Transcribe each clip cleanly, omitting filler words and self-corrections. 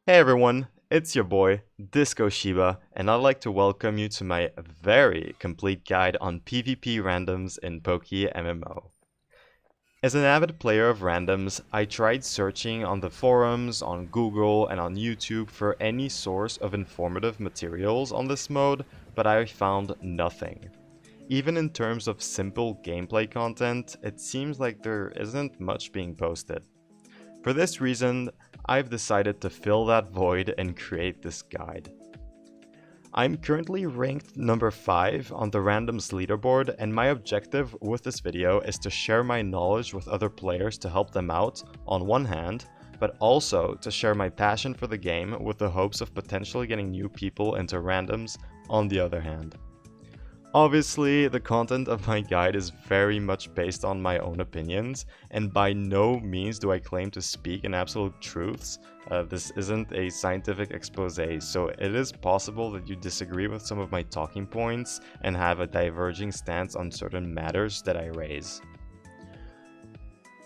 Hey everyone, it's your boy, DiscoShiba, and I'd like to welcome you to my very complete guide on PvP randoms in PokeMMO. As an avid player of randoms, I tried searching on the forums, on Google, and on YouTube for any source of informative materials on this mode, but I found nothing. Even in terms of simple gameplay content, it seems like there isn't much being posted. For this reason, I've decided to fill that void and create this guide. I'm currently ranked number 5 on the randoms leaderboard, and my objective with this video is to share my knowledge with other players to help them out on one hand, but also to share my passion for the game with the hopes of potentially getting new people into randoms on the other hand. Obviously, the content of my guide is very much based on my own opinions, and by no means do I claim to speak in absolute truths. This isn't a scientific expose, so it is possible that you disagree with some of my talking points and have a diverging stance on certain matters that I raise.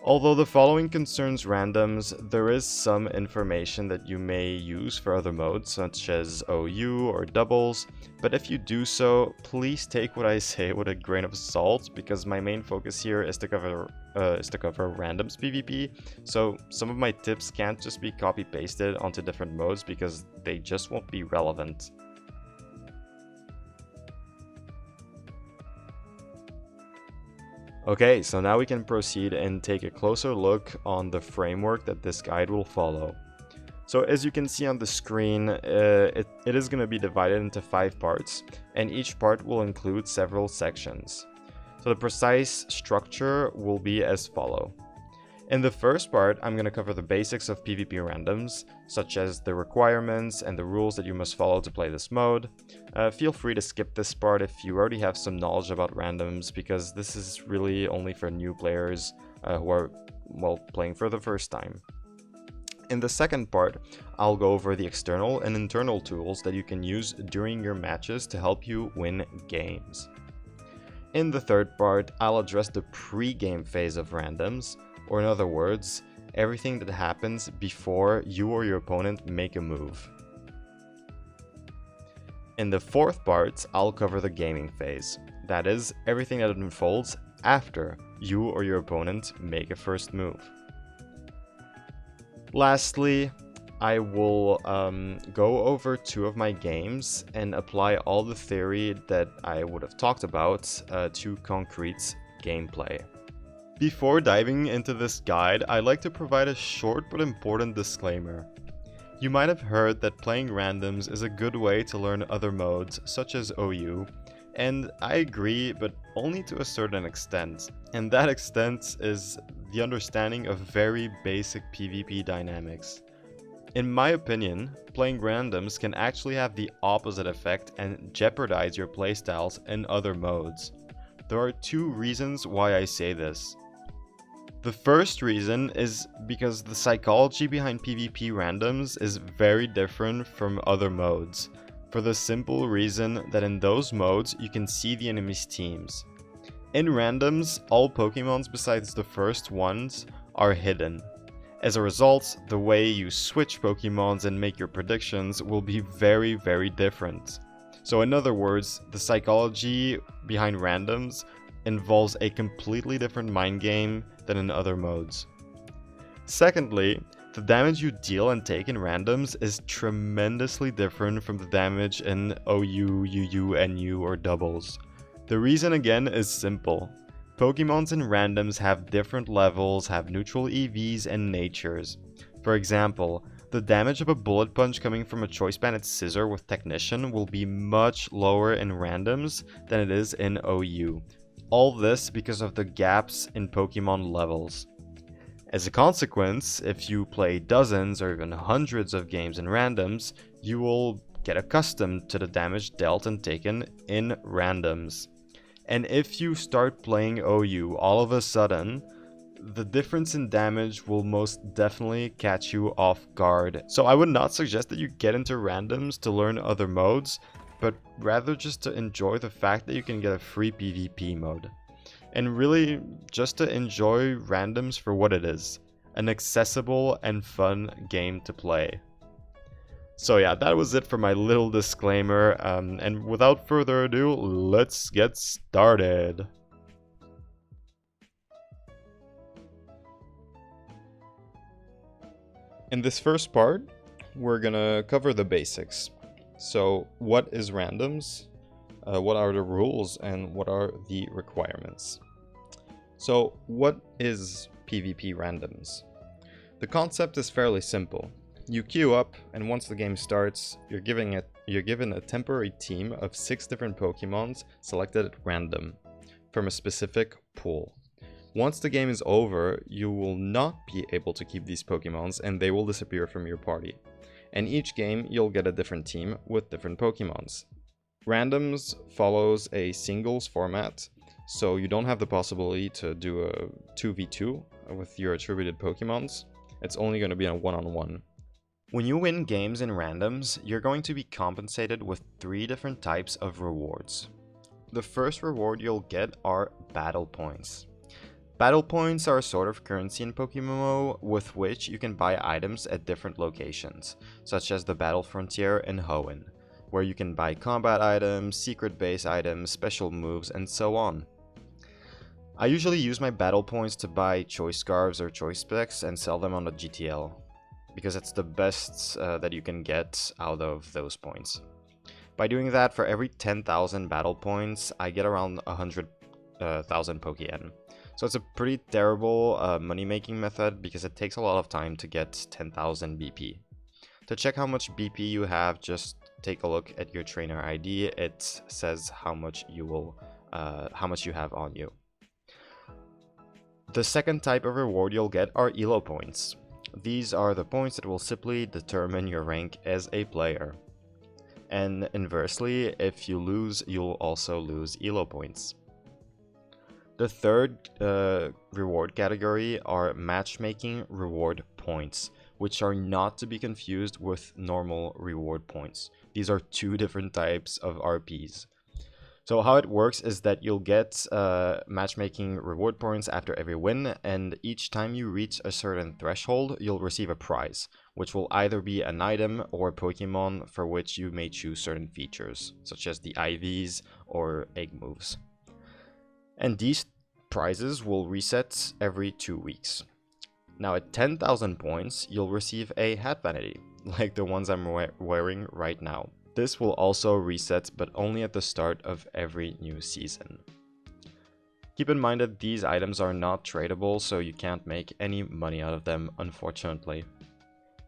Although the following concerns randoms, there is some information that you may use for other modes, such as OU or doubles, but if you do so, please take what I say with a grain of salt, because my main focus here is to cover randoms PvP, so some of my tips can't just be copy-pasted onto different modes because they just won't be relevant. Okay, so now we can proceed and take a closer look on the framework that this guide will follow. So as you can see on the screen, it is going to be divided into 5 parts, and each part will include several sections. So the precise structure will be as follow. In the first part, I'm going to cover the basics of PvP randoms, such as the requirements and the rules that you must follow to play this mode. Feel free to skip this part if you already have some knowledge about randoms, because this is really only for new players who are, well, playing for the first time. In the second part, I'll go over the external and internal tools that you can use during your matches to help you win games. In the third part, I'll address the pre-game phase of randoms, or in other words, everything that happens before you or your opponent make a move. In the fourth part, I'll cover the gaming phase, that is, everything that unfolds after you or your opponent make a first move. Lastly, I will go over 2 of my games and apply all the theory that I would have talked about to concrete gameplay. Before diving into this guide, I'd like to provide a short but important disclaimer. You might have heard that playing randoms is a good way to learn other modes, such as OU, and I agree, but only to a certain extent, and that extent is the understanding of very basic PvP dynamics. In my opinion, playing randoms can actually have the opposite effect and jeopardize your playstyles in other modes. There are 2 reasons why I say this. The first reason is because the psychology behind PvP randoms is very different from other modes, for the simple reason that in those modes you can see the enemy's teams. In randoms, all Pokemons besides the first ones are hidden. As a result, the way you switch Pokemons and make your predictions will be very different. So in other words, the psychology behind randoms involves a completely different mind game than in other modes. Secondly, the damage you deal and take in randoms is tremendously different from the damage in OU, UU, NU, or doubles. The reason again is simple. Pokemons in randoms have different levels, have neutral EVs and natures. For example, the damage of a bullet punch coming from a Choice Banded Scissor with Technician will be much lower in randoms than it is in OU. All this because of the gaps in Pokemon levels. As a consequence, if you play dozens or even hundreds of games in randoms, you will get accustomed to the damage dealt and taken in randoms. And if you start playing OU all of a sudden, the difference in damage will most definitely catch you off guard. So I would not suggest that you get into randoms to learn other modes, but rather just to enjoy the fact that you can get a free PvP mode. And really just to enjoy randoms for what it is, an accessible and fun game to play. So yeah, that was it for my little disclaimer, and without further ado, let's get started. In this first part, we're gonna cover the basics. So what is randoms, what are the rules, and what are the requirements? So what is PvP randoms? The concept is fairly simple. You queue up, and once the game starts, you're given a temporary team of 6 different Pokemons selected at random from a specific pool. Once the game is over, you will not be able to keep these Pokemons and they will disappear from your party. And each game, you'll get a different team with different Pokemons. Randoms follows a singles format, so you don't have the possibility to do a 2v2 with your attributed Pokemons. It's only going to be a one-on-one. When you win games in randoms, you're going to be compensated with 3 different types of rewards. The first reward you'll get are battle points. Battle points are a sort of currency in PokeMMO with which you can buy items at different locations, such as the Battle Frontier in Hoenn, where you can buy combat items, secret base items, special moves, and so on. I usually use my battle points to buy choice scarves or choice specs and sell them on the GTL, because it's the best that you can get out of those points. By doing that, for every 10,000 battle points, I get around 100,000 Pokeyen. So it's a pretty terrible money-making method because it takes a lot of time to get 10,000 BP. To check how much BP you have, just take a look at your trainer ID. It says how much you have on you. The second type of reward you'll get are ELO points. These are the points that will simply determine your rank as a player. And inversely, if you lose, you'll also lose ELO points. The third reward category are matchmaking reward points, which are not to be confused with normal reward points. These are 2 different types of RPs. So how it works is that you'll get matchmaking reward points after every win, and each time you reach a certain threshold, you'll receive a prize, which will either be an item or a Pokemon for which you may choose certain features, such as the IVs or egg moves. And these prizes will reset every 2 weeks. Now at 10,000 points, you'll receive a hat vanity, like the ones I'm wearing right now. This will also reset, but only at the start of every new season. Keep in mind that these items are not tradable, so you can't make any money out of them, unfortunately.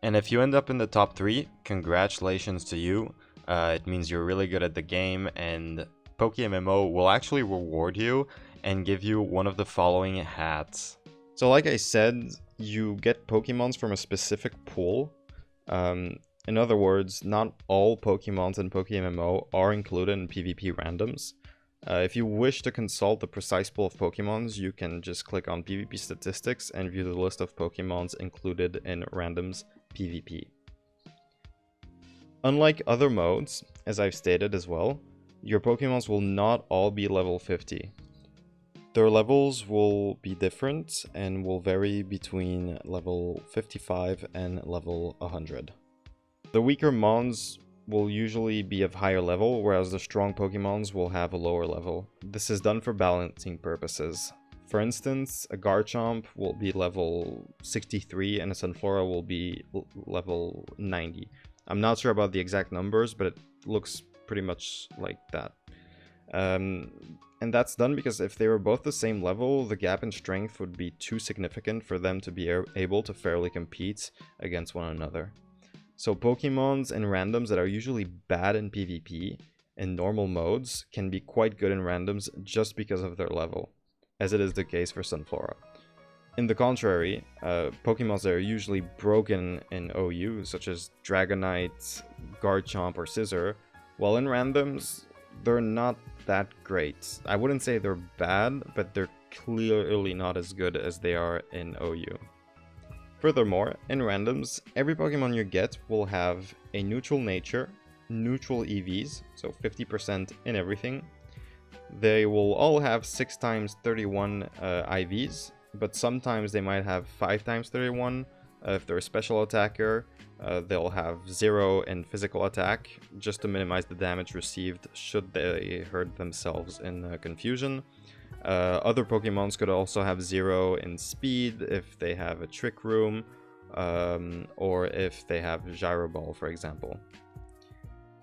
And if you end up in the top 3, congratulations to you. It means you're really good at the game, and PokeMMO will actually reward you and give you one of the following hats. So like I said, you get Pokemons from a specific pool. In other words, not all Pokemons in PokeMMO are included in PvP randoms. If you wish to consult the precise pool of Pokemons, you can just click on PvP statistics and view the list of Pokemons included in randoms PvP. Unlike other modes, as I've stated as well, your Pokemons will not all be level 50. Their levels will be different and will vary between level 55 and level 100. The weaker Mons will usually be of higher level, whereas the strong Pokemons will have a lower level. This is done for balancing purposes. For instance, a Garchomp will be level 63 and a Sunflora will be level 90. I'm not sure about the exact numbers, but it looks pretty much like that. And that's done because if they were both the same level, the gap in strength would be too significant for them to be able to fairly compete against one another. So Pokemons and randoms that are usually bad in PvP in normal modes can be quite good in randoms just because of their level, as it is the case for Sunflora. In the contrary, Pokemons that are usually broken in OU, such as Dragonite, Garchomp, or Scizor, while in randoms, they're not that great. I wouldn't say they're bad, but they're clearly not as good as they are in OU. Furthermore, in randoms, every Pokemon you get will have a neutral nature, neutral EVs, so 50% in everything. They will all have 6x31 IVs, but sometimes they might have 5x31, If they're a special attacker, they'll have 0 in physical attack, just to minimize the damage received should they hurt themselves in confusion. Other Pokemons could also have 0 in speed if they have a Trick Room, or if they have Gyro Ball, for example.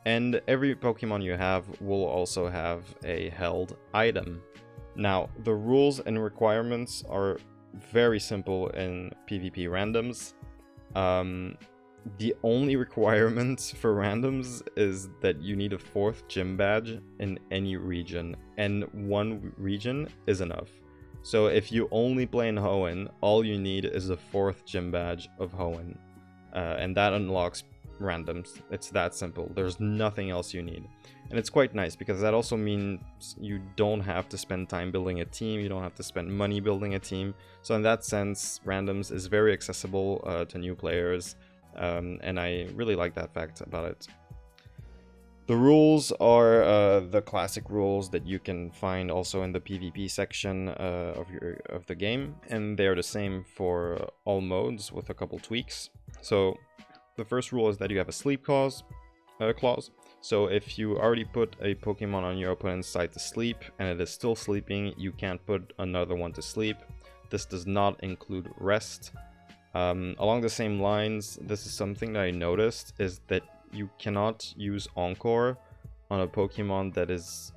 And every Pokemon you have will also have a held item. Now, the rules and requirements are very simple in PvP randoms. The only requirement for randoms is that you need a 4th gym badge in any region, and 1 region is enough. So if you only play in Hoenn, all you need is a 4th gym badge of Hoenn, and that unlocks randoms. It's that simple. There's nothing else you need. And it's quite nice because that also means you don't have to spend time building a team, you don't have to spend money building a team. So in that sense, randoms is very accessible to new players, and I really like that fact about it. The rules are the classic rules that you can find also in the PvP section of the game, and they're the same for all modes with a couple tweaks. So the first rule is that you have a sleep clause. So if you already put a Pokemon on your opponent's side to sleep and it is still sleeping, you can't put another one to sleep. This does not include rest. Along the same lines, this is something that I noticed, is that you cannot use Encore on a Pokemon that is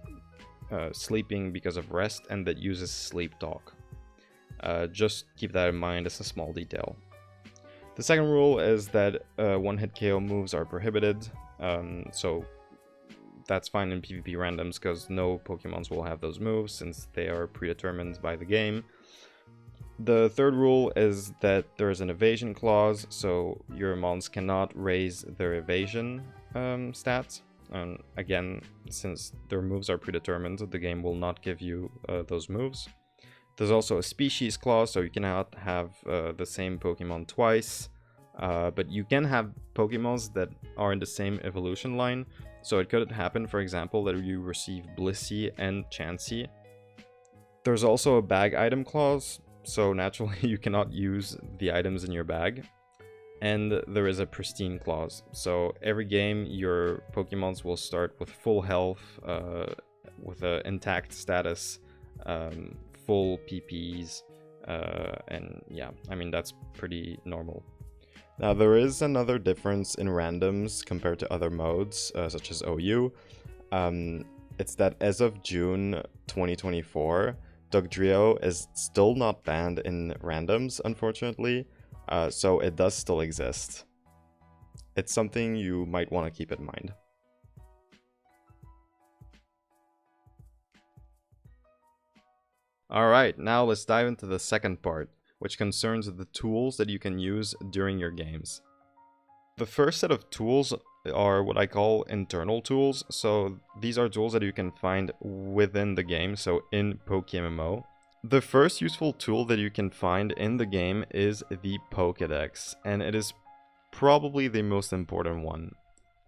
sleeping because of rest and that uses Sleep Talk. Just keep that in mind, it's a small detail. The second rule is that one-hit KO moves are prohibited, so that's fine in PvP randoms because no Pokemons will have those moves since they are predetermined by the game. The third rule is that there is an evasion clause, so your mons cannot raise their evasion stats. Again, since their moves are predetermined, the game will not give you those moves. There's also a species clause, so you cannot have the same Pokemon twice, but you can have Pokemons that are in the same evolution line. So it could happen, for example, that you receive Blissey and Chansey. There's also a bag item clause, so naturally you cannot use the items in your bag. And there is a pristine clause, so every game your Pokemons will start with full health, with an intact status, full PPs, and yeah, I mean that's pretty normal. Now there is another difference in randoms compared to other modes, such as OU. It's that as of June 2024, Dugtrio is still not banned in randoms, unfortunately, so it does still exist. It's something you might want to keep in mind. Alright, now let's dive into the second part, which concerns the tools that you can use during your games. The first set of tools are what I call internal tools, so these are tools that you can find within the game, so in PokeMMO. The first useful tool that you can find in the game is the Pokédex, and it is probably the most important one.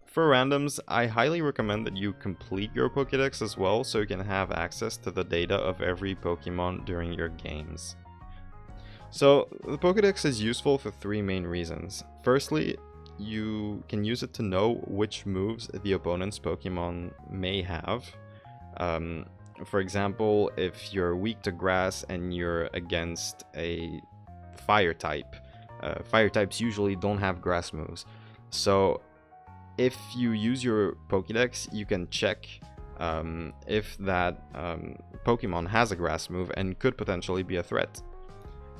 For randoms, I highly recommend that you complete your Pokédex as well, so you can have access to the data of every Pokemon during your games. So, the Pokédex is useful for 3 main reasons. Firstly, you can use it to know which moves the opponent's Pokemon may have. For example, if you're weak to grass and you're against a fire type, fire types usually don't have grass moves. So if you use your Pokédex, you can check if that Pokemon has a grass move and could potentially be a threat.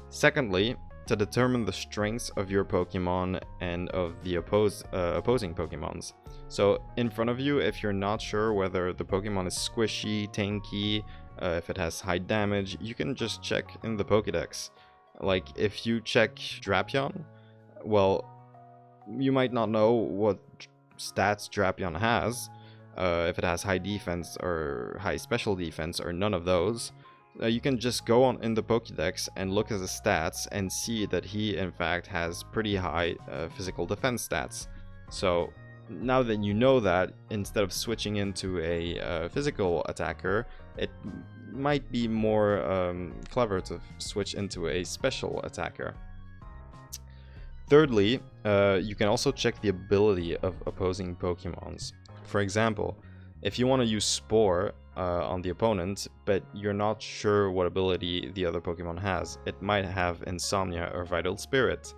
Secondly, to determine the strengths of your Pokemon and of the opposing Pokemons. So in front of you, if you're not sure whether the Pokemon is squishy, tanky, if it has high damage, you can just check in the Pokédex. Like if you check Drapion, well, you might not know what stats Drapion has, if it has high defense or high special defense or none of those. You can just go on in the Pokédex and look at the stats and see that he in fact has pretty high physical defense stats. So now that you know that, instead of switching into a physical attacker, it might be more clever to switch into a special attacker. Thirdly, you can also check the ability of opposing Pokemons. For example, if you want to use Spore on the opponent, but you're not sure what ability the other Pokemon has, it might have Insomnia or Vital Spirit.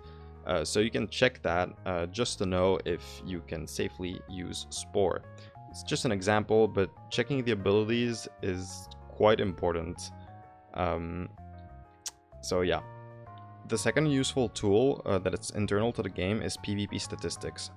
So you can check that just to know if you can safely use Spore. It's just an example, but checking the abilities is quite important. So yeah. The second useful tool that is internal to the game is PvP statistics.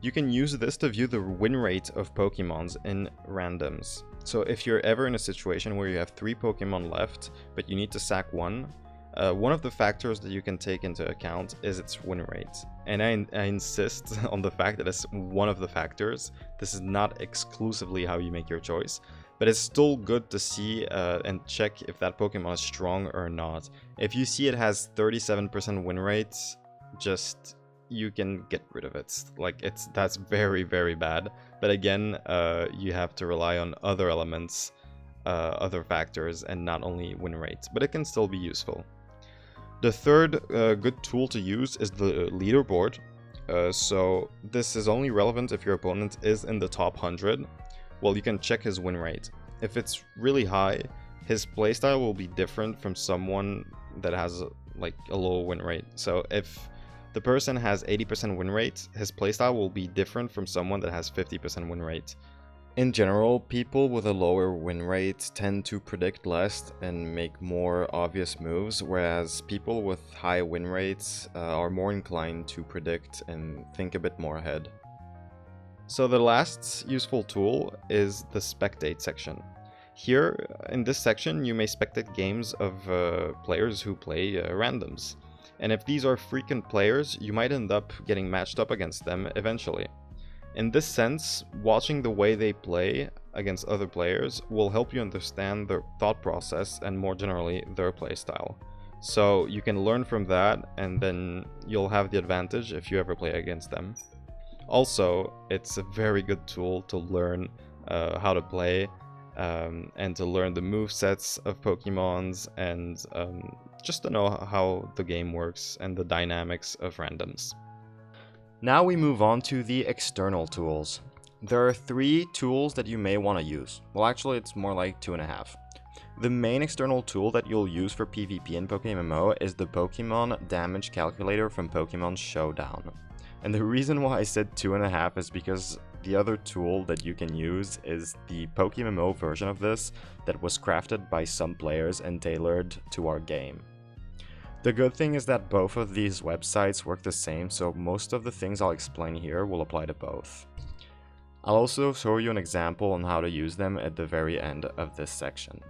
You can use this to view the win rate of Pokemons in randoms. So if you're ever in a situation where you have 3 Pokemon left, but you need to sack one of the factors that you can take into account is its win rate. And I insist on the fact that it's one of the factors. This is not exclusively how you make your choice, but it's still good to see and check if that Pokemon is strong or not. If you see it has 37% win rate, just you can get rid of it. Like that's very, very bad. But again, you have to rely on other elements, other factors, and not only win rate. But it can still be useful. The third good tool to use is the leaderboard. So this is only relevant if your opponent is in the top 100. Well, you can check his win rate. If it's really high, his playstyle will be different from someone that has like a low win rate. So if the person has 80% win rate, his playstyle will be different from someone that has 50% win rate. In general, people with a lower win rate tend to predict less and make more obvious moves, whereas people with high win rates are more inclined to predict and think a bit more ahead. So the last useful tool is the spectate section. Here, in this section, you may spectate games of players who play randoms. And if these are frequent players, you might end up getting matched up against them eventually. In this sense, watching the way they play against other players will help you understand their thought process and more generally their playstyle. So you can learn from that, and then you'll have the advantage if you ever play against them. Also, it's a very good tool to learn how to play and to learn the movesets of Pokemons and just to know how the game works and the dynamics of randoms. Now we move on to the external tools. There are 3 tools that you may want to use. Well, actually it's more like 2.5. The main external tool that you'll use for PvP in PokeMMO is the Pokemon Damage Calculator from Pokemon Showdown. And the reason why I said 2.5 is because the other tool that you can use is the PokeMMO version of this that was crafted by some players and tailored to our game. The good thing is that both of these websites work the same, so most of the things I'll explain here will apply to both. I'll also show you an example on how to use them at the very end of this section.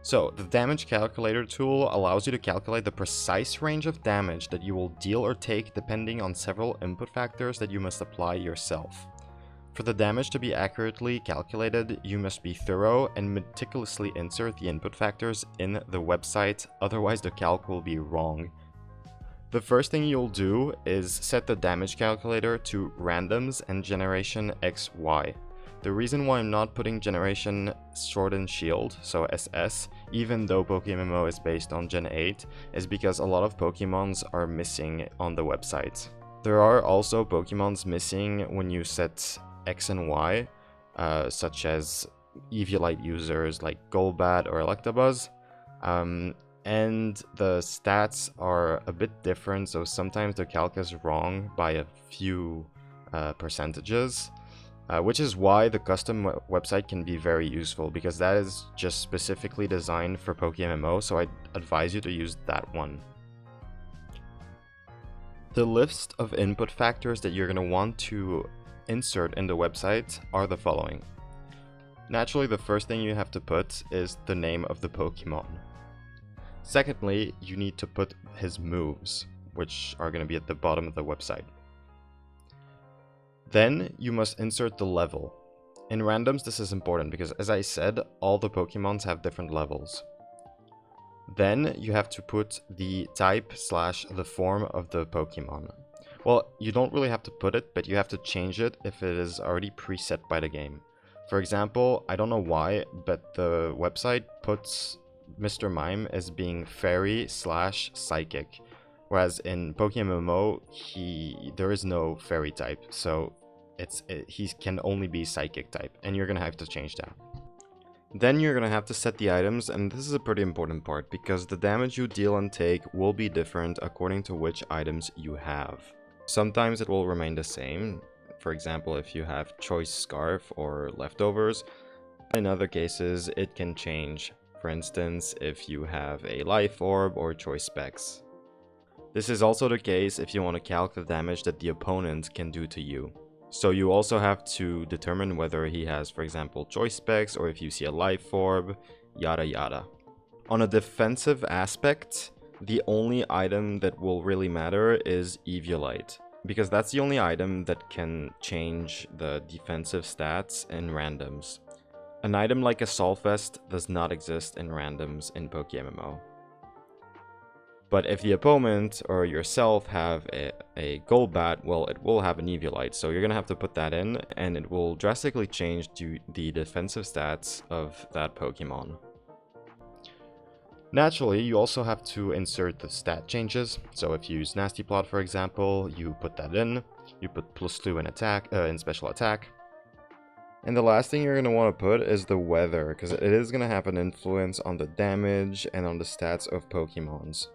So, the Damage Calculator tool allows you to calculate the precise range of damage that you will deal or take depending on several input factors that you must apply yourself. For the damage to be accurately calculated, you must be thorough and meticulously insert the input factors in the website, otherwise the calc will be wrong. The first thing you'll do is set the damage calculator to randoms and generation XY. The reason why I'm not putting generation Sword and Shield, so SS, even though PokeMMO is based on Gen 8, is because a lot of Pokemons are missing on the website. There are also Pokemons missing when you set X and Y, such as Eviolite users like Golbat or Electabuzz, and the stats are a bit different, so sometimes the calc is wrong by a few percentages. Which is why the custom website can be very useful, because that is just specifically designed for PokeMMO, so I'd advise you to use that one. The list of input factors that you're going to want to insert in the website are the following. Naturally, the first thing you have to put is the name of the Pokemon. Secondly, you need to put his moves, which are going to be at the bottom of the website. Then you must insert the level. In randoms, this is important because, as I said, all the Pokemons have different levels. Then you have to put the type / the form of the Pokemon. Well, you don't really have to put it, but you have to change it if it is already preset by the game. For example, I don't know why, but the website puts Mr. Mime as being Fairy / Psychic. Whereas in PokeMMO, there is no fairy type, so he can only be psychic type, and you're gonna have to change that. Then you're gonna have to set the items, and this is a pretty important part because the damage you deal and take will be different according to which items you have. Sometimes it will remain the same, for example if you have choice scarf or leftovers. In other cases it can change, for instance if you have a life orb or choice specs. This is also the case if you want to calc the damage that the opponent can do to you. So you also have to determine whether he has, for example, choice specs, or if you see a life orb, yada yada. On a defensive aspect, the only item that will really matter is Eviolite, because that's the only item that can change the defensive stats in randoms. An item like Assault Vest does not exist in randoms in PokeMMO. But if the opponent or yourself have a Golbat, well, it will have an Eviolite, so you're gonna have to put that in, and it will drastically change the defensive stats of that Pokemon. Naturally, you also have to insert the stat changes. So if you use Nasty Plot, for example, you put that in. You put +2 in attack, in special attack. And the last thing you're going to want to put is the weather, because it is going to have an influence on the damage and on the stats of Pokemons.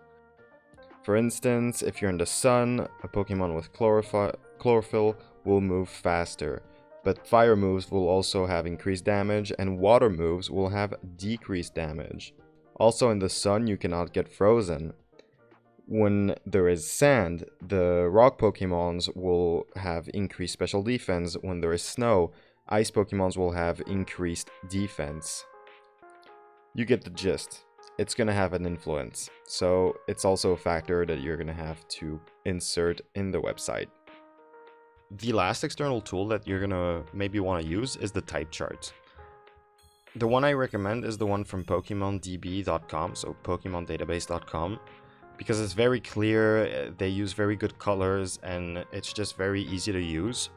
For instance, if you're in the sun, a Pokemon with chlorophyll will move faster, but fire moves will also have increased damage, and water moves will have decreased damage. Also in the sun, you cannot get frozen. When there is sand, the rock Pokemons will have increased special defense. When there is snow, ice Pokemons will have increased defense. You get the gist. It's going to have an influence. So it's also a factor that you're going to have to insert in the website. The last external tool that you're going to maybe want to use is the type chart. The one I recommend is the one from PokemonDB.com, so PokemonDatabase.com, because it's very clear, they use very good colors, and it's just very easy to use.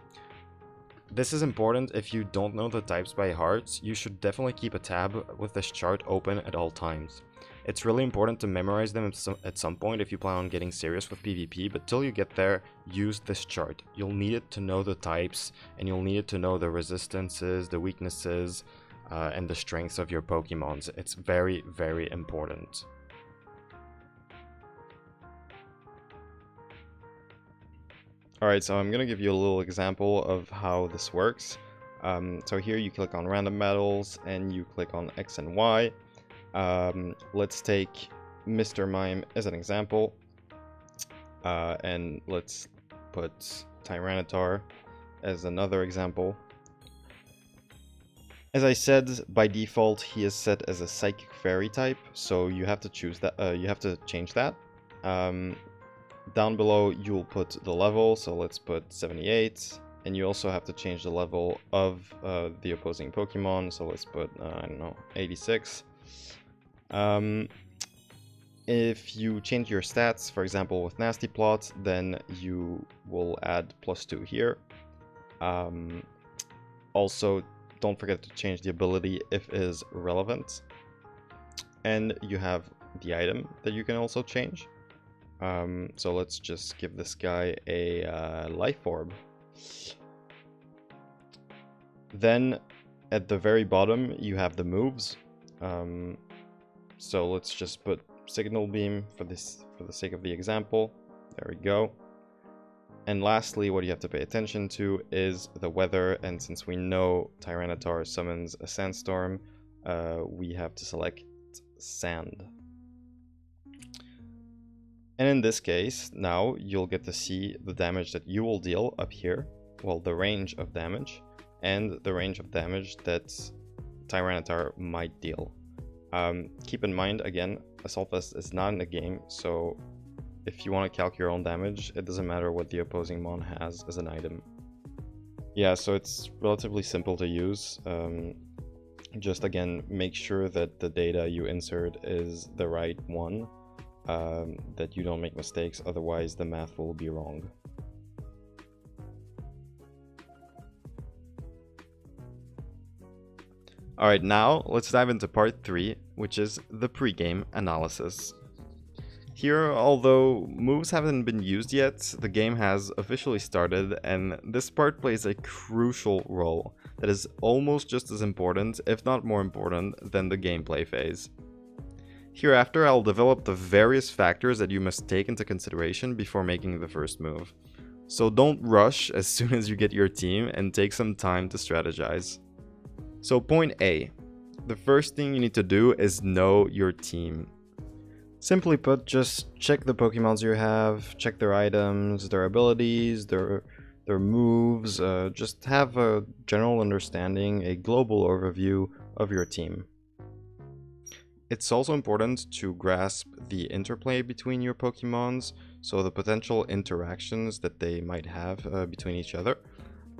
This is important if you don't know the types by heart. You should definitely keep a tab with this chart open at all times. It's really important to memorize them at some point if you plan on getting serious with PvP, but till you get there, use this chart. You'll need it to know the types, and you'll need it to know the resistances, the weaknesses, and the strengths of your Pokemons. It's very, very important. Alright, so I'm going to give you a little example of how this works. So here you click on random battles and you click on X and Y. Let's take Mr. Mime as an example. And let's put Tyranitar as another example. As I said, by default he is set as a Psychic Fairy type, so you have to choose that. You have to change that. Down below you'll put the level, so let's put 78, and you also have to change the level of the opposing Pokemon, so let's put I don't know, 86. If you change your stats, for example with Nasty Plot, then you will add +2 here. Also, don't forget to change the ability if it is relevant. And you have the item that you can also change. So let's just give this guy a life orb. Then at the very bottom you have the moves. So let's just put Signal Beam for the sake of the example. There we go. And lastly, what you have to pay attention to is the weather, and since we know Tyranitar summons a sandstorm, we have to select sand. And in this case, now you'll get to see the damage that you will deal up here, well, the range of damage, and the range of damage that Tyranitar might deal. Keep in mind, again, Assault Vest is not in the game, so if you want to calculate your own damage, it doesn't matter what the opposing mon has as an item. Yeah, so it's relatively simple to use. Just again, make sure that the data you insert is the right one, that you don't make mistakes, otherwise the math will be wrong. Alright, now let's dive into part 3, which is the pregame analysis. Here, although moves haven't been used yet, the game has officially started, and this part plays a crucial role that is almost just as important, if not more important, than the gameplay phase. Hereafter, I'll develop the various factors that you must take into consideration before making the first move. So don't rush as soon as you get your team and take some time to strategize. So point A. The first thing you need to do is know your team. Simply put, just check the Pokemons you have, check their items, their abilities, their moves, just have a general understanding, a global overview of your team. It's also important to grasp the interplay between your Pokemons, so the potential interactions that they might have between each other.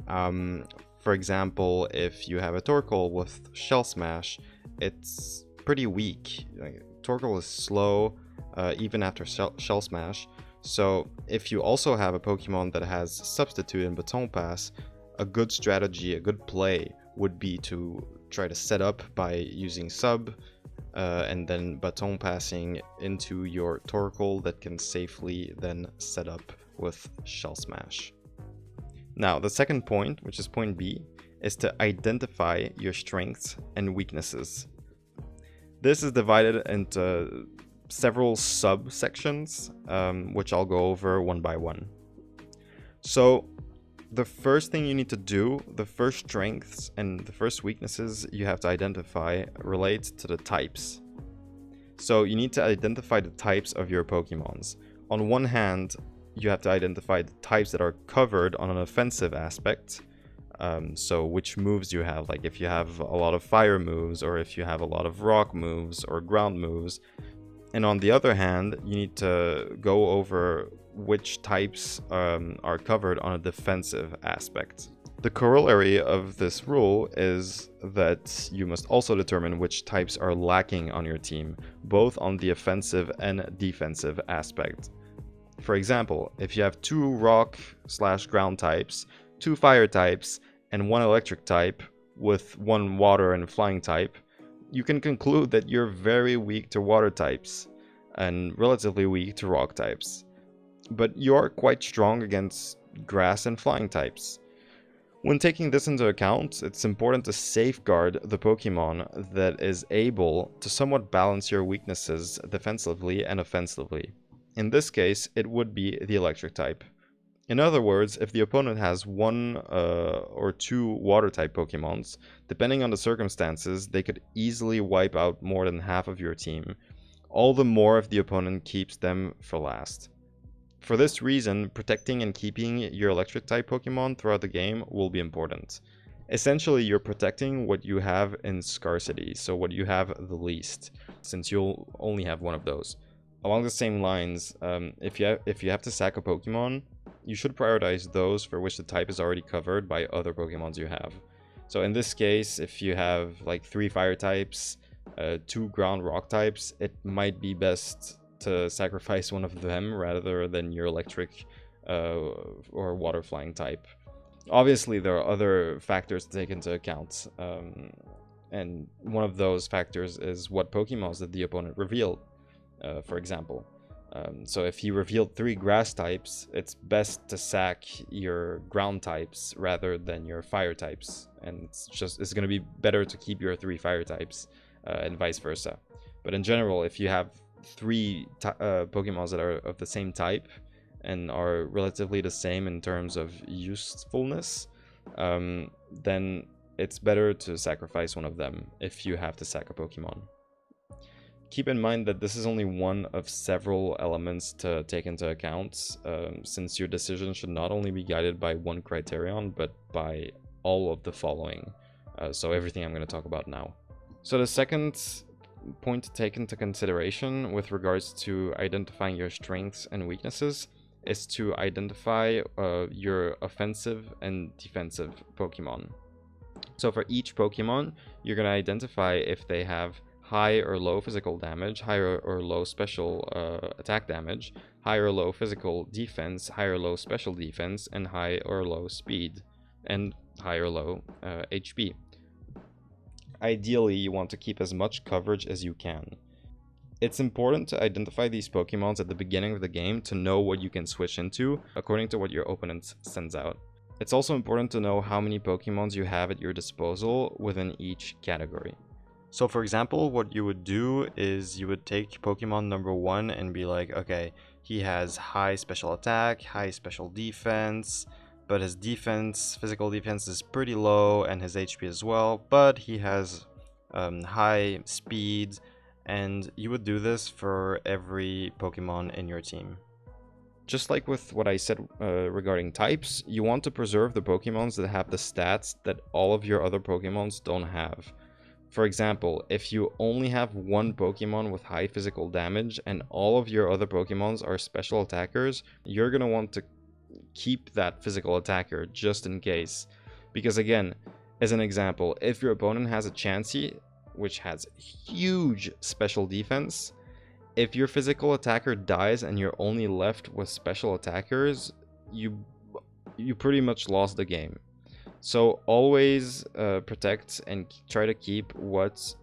For example, if you have a Torkoal with Shell Smash, it's pretty weak. Torkoal is slow even after Shell Smash, so if you also have a Pokemon that has Substitute and Baton Pass, a good strategy, a good play would be to try to set up by using Sub, and then Baton Passing into your Torkoal that can safely then set up with Shell Smash. Now, the second point, which is point B, is to identify your strengths and weaknesses. This is divided into several subsections, which I'll go over one by one. So, the first thing you need to do, the first strengths and the first weaknesses you have to identify relate to the types. So you need to identify the types of your Pokemons. On one hand, you have to identify the types that are covered on an offensive aspect. So which moves you have, like if you have a lot of fire moves, or if you have a lot of rock moves or ground moves. And on the other hand, you need to go over which types are covered on a defensive aspect. The corollary of this rule is that you must also determine which types are lacking on your team, both on the offensive and defensive aspect. For example, if you have 2 rock/ground types, 2 fire types, and 1 electric type with 1 water and flying type, you can conclude that you're very weak to water types and relatively weak to rock types. But you are quite strong against grass and flying types. When taking this into account, it's important to safeguard the Pokemon that is able to somewhat balance your weaknesses defensively and offensively. In this case, it would be the electric type. In other words, if the opponent has 1 or 2 water type Pokemons, depending on the circumstances, they could easily wipe out more than half of your team. All the more if the opponent keeps them for last. For this reason, protecting and keeping your electric type Pokemon throughout the game will be important. Essentially, you're protecting what you have in scarcity, so what you have the least, since you'll only have 1 of those. Along the same lines, if you have to sack a Pokemon, you should prioritize those for which the type is already covered by other Pokemons you have. So in this case, if you have like 3 fire types, 2 ground rock types, it might be best to sacrifice 1 of them rather than your electric or water flying type. Obviously, there are other factors to take into account, and one of those factors is what Pokemons did the opponent reveal, for example. So if he revealed 3 grass types, it's best to sack your ground types rather than your fire types, and it's going to be better to keep your 3 fire types and vice versa. But in general, if you have 3 Pokemons that are of the same type and are relatively the same in terms of usefulness, then it's better to sacrifice 1 of them if you have to sack a Pokemon. Keep in mind that this is only one of several elements to take into account, since your decision should not only be guided by 1 criterion, but by all of the following. So everything I'm going to talk about now. So the second point to take into consideration with regards to identifying your strengths and weaknesses is to identify your offensive and defensive Pokemon. So for each Pokemon, you're going to identify if they have high or low physical damage, high or low special attack damage, high or low physical defense, high or low special defense, and high or low speed, and high or low HP. Ideally, you want to keep as much coverage as you can. It's important to identify these Pokemons at the beginning of the game to know what you can switch into according to what your opponent sends out. It's also important to know how many Pokemons you have at your disposal within each category. So for example, what you would do is you would take Pokemon number 1 and be like, okay, he has high special attack, high special defense, but his physical defense is pretty low, and his HP as well, but he has high speed, and you would do this for every Pokemon in your team. Just like with what I said regarding types, you want to preserve the Pokemons that have the stats that all of your other Pokemons don't have. For example, if you only have one Pokemon with high physical damage and all of your other Pokemons are special attackers, you're going to want to keep that physical attacker just in case. Because again, as an example, if your opponent has a Chansey, which has huge special defense, if your physical attacker dies and you're only left with special attackers, you pretty much lost the game. So always protect and try to keep what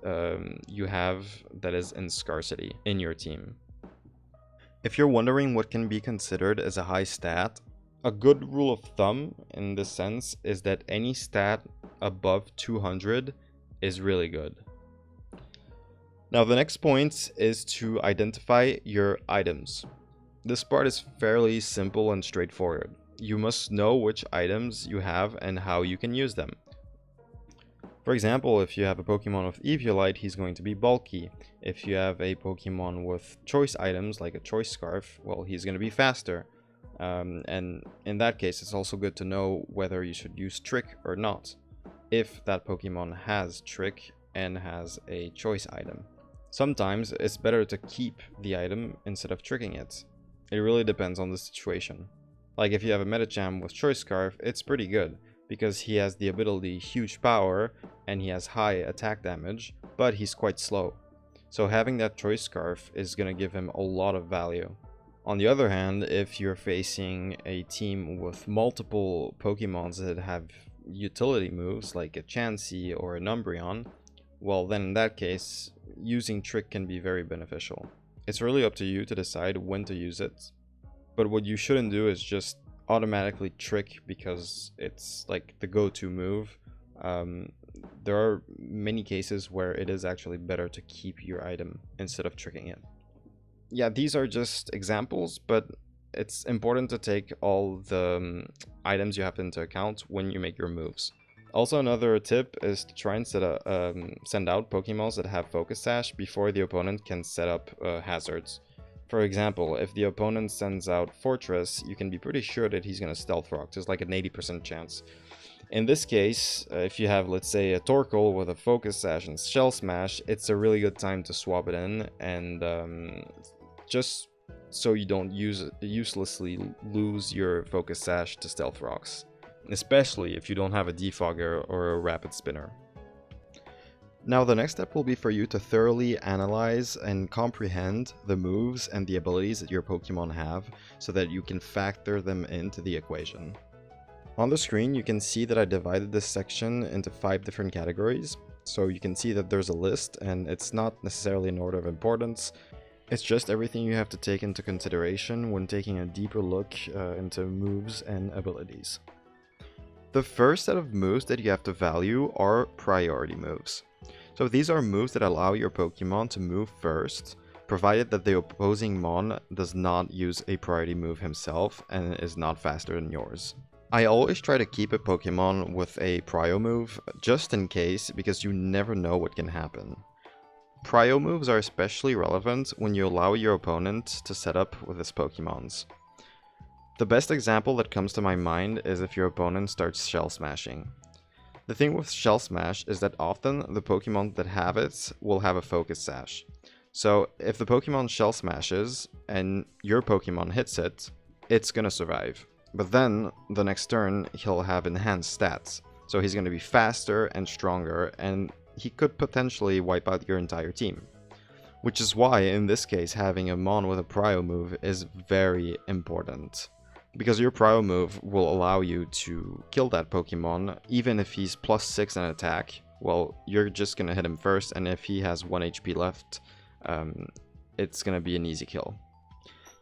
you have that is in scarcity in your team. If you're wondering what can be considered as a high stat, a good rule of thumb in this sense is that any stat above 200 is really good. Now the next point is to identify your items. This part is fairly simple and straightforward. You must know which items you have and how you can use them. For example, if you have a Pokemon with Eviolite, he's going to be bulky. If you have a Pokemon with choice items like a choice scarf, well, he's going to be faster. And in that case, it's also good to know whether you should use Trick or not, if that Pokemon has Trick and has a choice item. Sometimes it's better to keep the item instead of tricking it. It really depends on the situation. Like if you have a Medicham with Choice Scarf, it's pretty good, because he has the ability Huge Power and he has high attack damage, but he's quite slow. So having that Choice Scarf is going to give him a lot of value. On the other hand, if you're facing a team with multiple Pokemons that have utility moves like a Chansey or an Umbreon, well then in that case, using Trick can be very beneficial. It's really up to you to decide when to use it. But what you shouldn't do is just automatically Trick because it's like the go-to move. There are many cases where it is actually better to keep your item instead of tricking it. Yeah, these are just examples, but it's important to take all the items you have into account when you make your moves. Also, another tip is to try and send out Pokemons that have Focus Sash before the opponent can set up hazards. For example, if the opponent sends out Fortress, you can be pretty sure that he's going to Stealth Rock. There's like an 80% chance. In this case, if you have, let's say, a Torkoal with a Focus Sash and Shell Smash, it's a really good time to swap it in, and just so you don't uselessly lose your Focus Sash to Stealth Rocks. Especially if you don't have a Defogger or a Rapid Spinner. Now the next step will be for you to thoroughly analyze and comprehend the moves and the abilities that your Pokemon have so that you can factor them into the equation. On the screen you can see that I divided this section into 5 different categories, so you can see that there's a list and it's not necessarily in order of importance. It's just everything you have to take into consideration when taking a deeper look into moves and abilities. The first set of moves that you have to value are priority moves. So these are moves that allow your Pokemon to move first, provided that the opposing Mon does not use a priority move himself and is not faster than yours. I always try to keep a Pokemon with a prio move, just in case, because you never know what can happen. Prio moves are especially relevant when you allow your opponent to set up with his Pokemons. The best example that comes to my mind is if your opponent starts Shell Smashing. The thing with Shell Smash is that often the Pokemon that have it will have a Focus Sash. So if the Pokemon Shell Smashes and your Pokemon hits it, it's gonna survive. But then, the next turn, he'll have enhanced stats. So he's gonna be faster and stronger, and he could potentially wipe out your entire team. Which is why, in this case, having a Mon with a Prio move is very important. Because your Prio move will allow you to kill that Pokemon, even if he's +6 in attack. Well, you're just gonna hit him first, and if he has 1 HP left, it's gonna be an easy kill.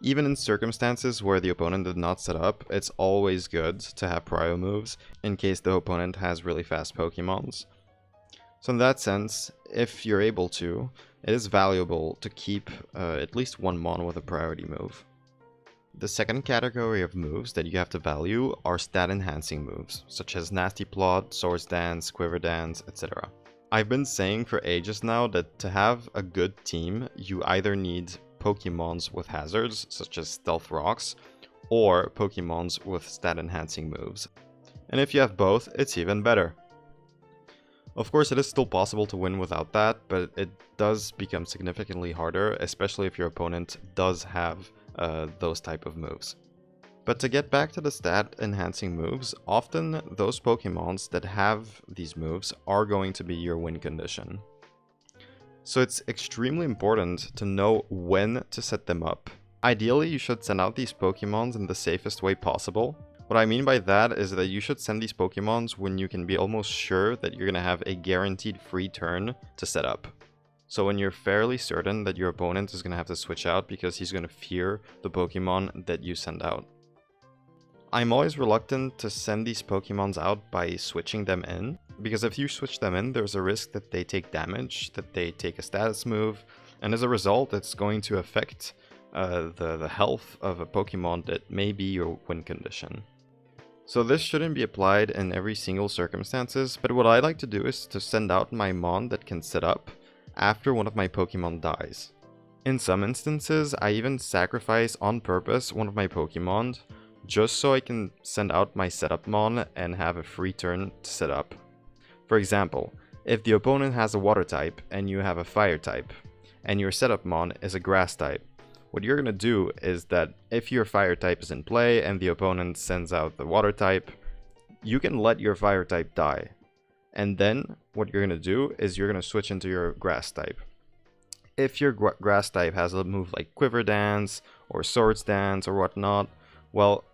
Even in circumstances where the opponent did not set up, it's always good to have prio moves in case the opponent has really fast Pokemons. So in that sense, if you're able to, it is valuable to keep at least one mon with a priority move. The second category of moves that you have to value are stat enhancing moves, such as Nasty Plot, Swords Dance, Quiver Dance, etc. I've been saying for ages now that to have a good team, you either need Pokemons with hazards, such as Stealth Rocks, or Pokemons with stat enhancing moves. And if you have both, it's even better. Of course, it is still possible to win without that, but it does become significantly harder, especially if your opponent does have those type of moves. But to get back to the stat enhancing moves, often those Pokemons that have these moves are going to be your win condition. So it's extremely important to know when to set them up. Ideally, you should send out these Pokemons in the safest way possible. What I mean by that is that you should send these Pokemons when you can be almost sure that you're going to have a guaranteed free turn to set up. So when you're fairly certain that your opponent is going to have to switch out because he's going to fear the Pokemon that you send out. I'm always reluctant to send these Pokemons out by switching them in, because if you switch them in, there's a risk that they take damage, that they take a status move, and as a result, it's going to affect the health of a Pokemon that may be your win condition. So this shouldn't be applied in every single circumstances, but what I like to do is to send out my Mon that can set up after one of my Pokemon dies. In some instances, I even sacrifice on purpose one of my Pokemon, just so I can send out my setup Mon and have a free turn to set up. For example, if the opponent has a water type and you have a fire type, and your setup Mon is a grass type, what you're going to do is that if your fire type is in play and the opponent sends out the water type, you can let your fire type die. And then what you're going to do is you're going to switch into your grass type. If your grass type has a move like Quiver Dance or Swords Dance or whatnot, well,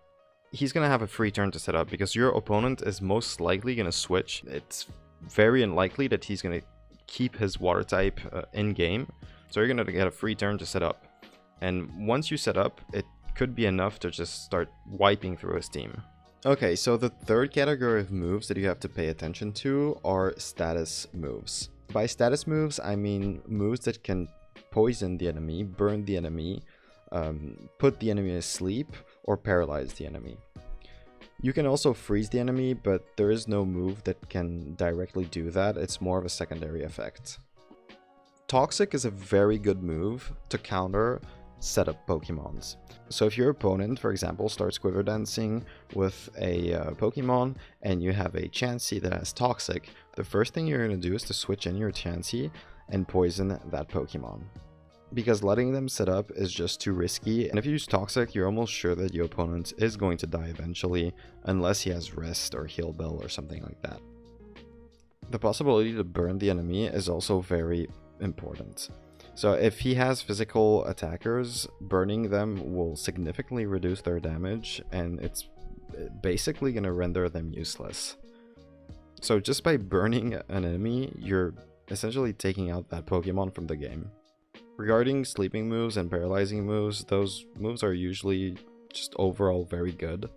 he's going to have a free turn to set up because your opponent is most likely going to switch. It's very unlikely that he's going to keep his water type in game. So you're going to get a free turn to set up. And once you set up, it could be enough to just start wiping through his team. Okay, so the third category of moves that you have to pay attention to are status moves. By status moves, I mean moves that can poison the enemy, burn the enemy, put the enemy asleep, or paralyze the enemy. You can also freeze the enemy, but there is no move that can directly do that. It's more of a secondary effect. Toxic is a very good move to counter setup Pokemons. So if your opponent, for example, starts Quiver Dancing with a Pokemon and you have a Chansey that has Toxic, the first thing you're going to do is to switch in your Chansey and poison that Pokemon. Because letting them set up is just too risky, and if you use Toxic, you're almost sure that your opponent is going to die eventually, unless he has Rest or Heal Bell or something like that. The possibility to burn the enemy is also very important. So if he has physical attackers, burning them will significantly reduce their damage, and it's basically going to render them useless. So just by burning an enemy, you're essentially taking out that Pokemon from the game. Regarding sleeping moves and paralyzing moves, those moves are usually just overall very good.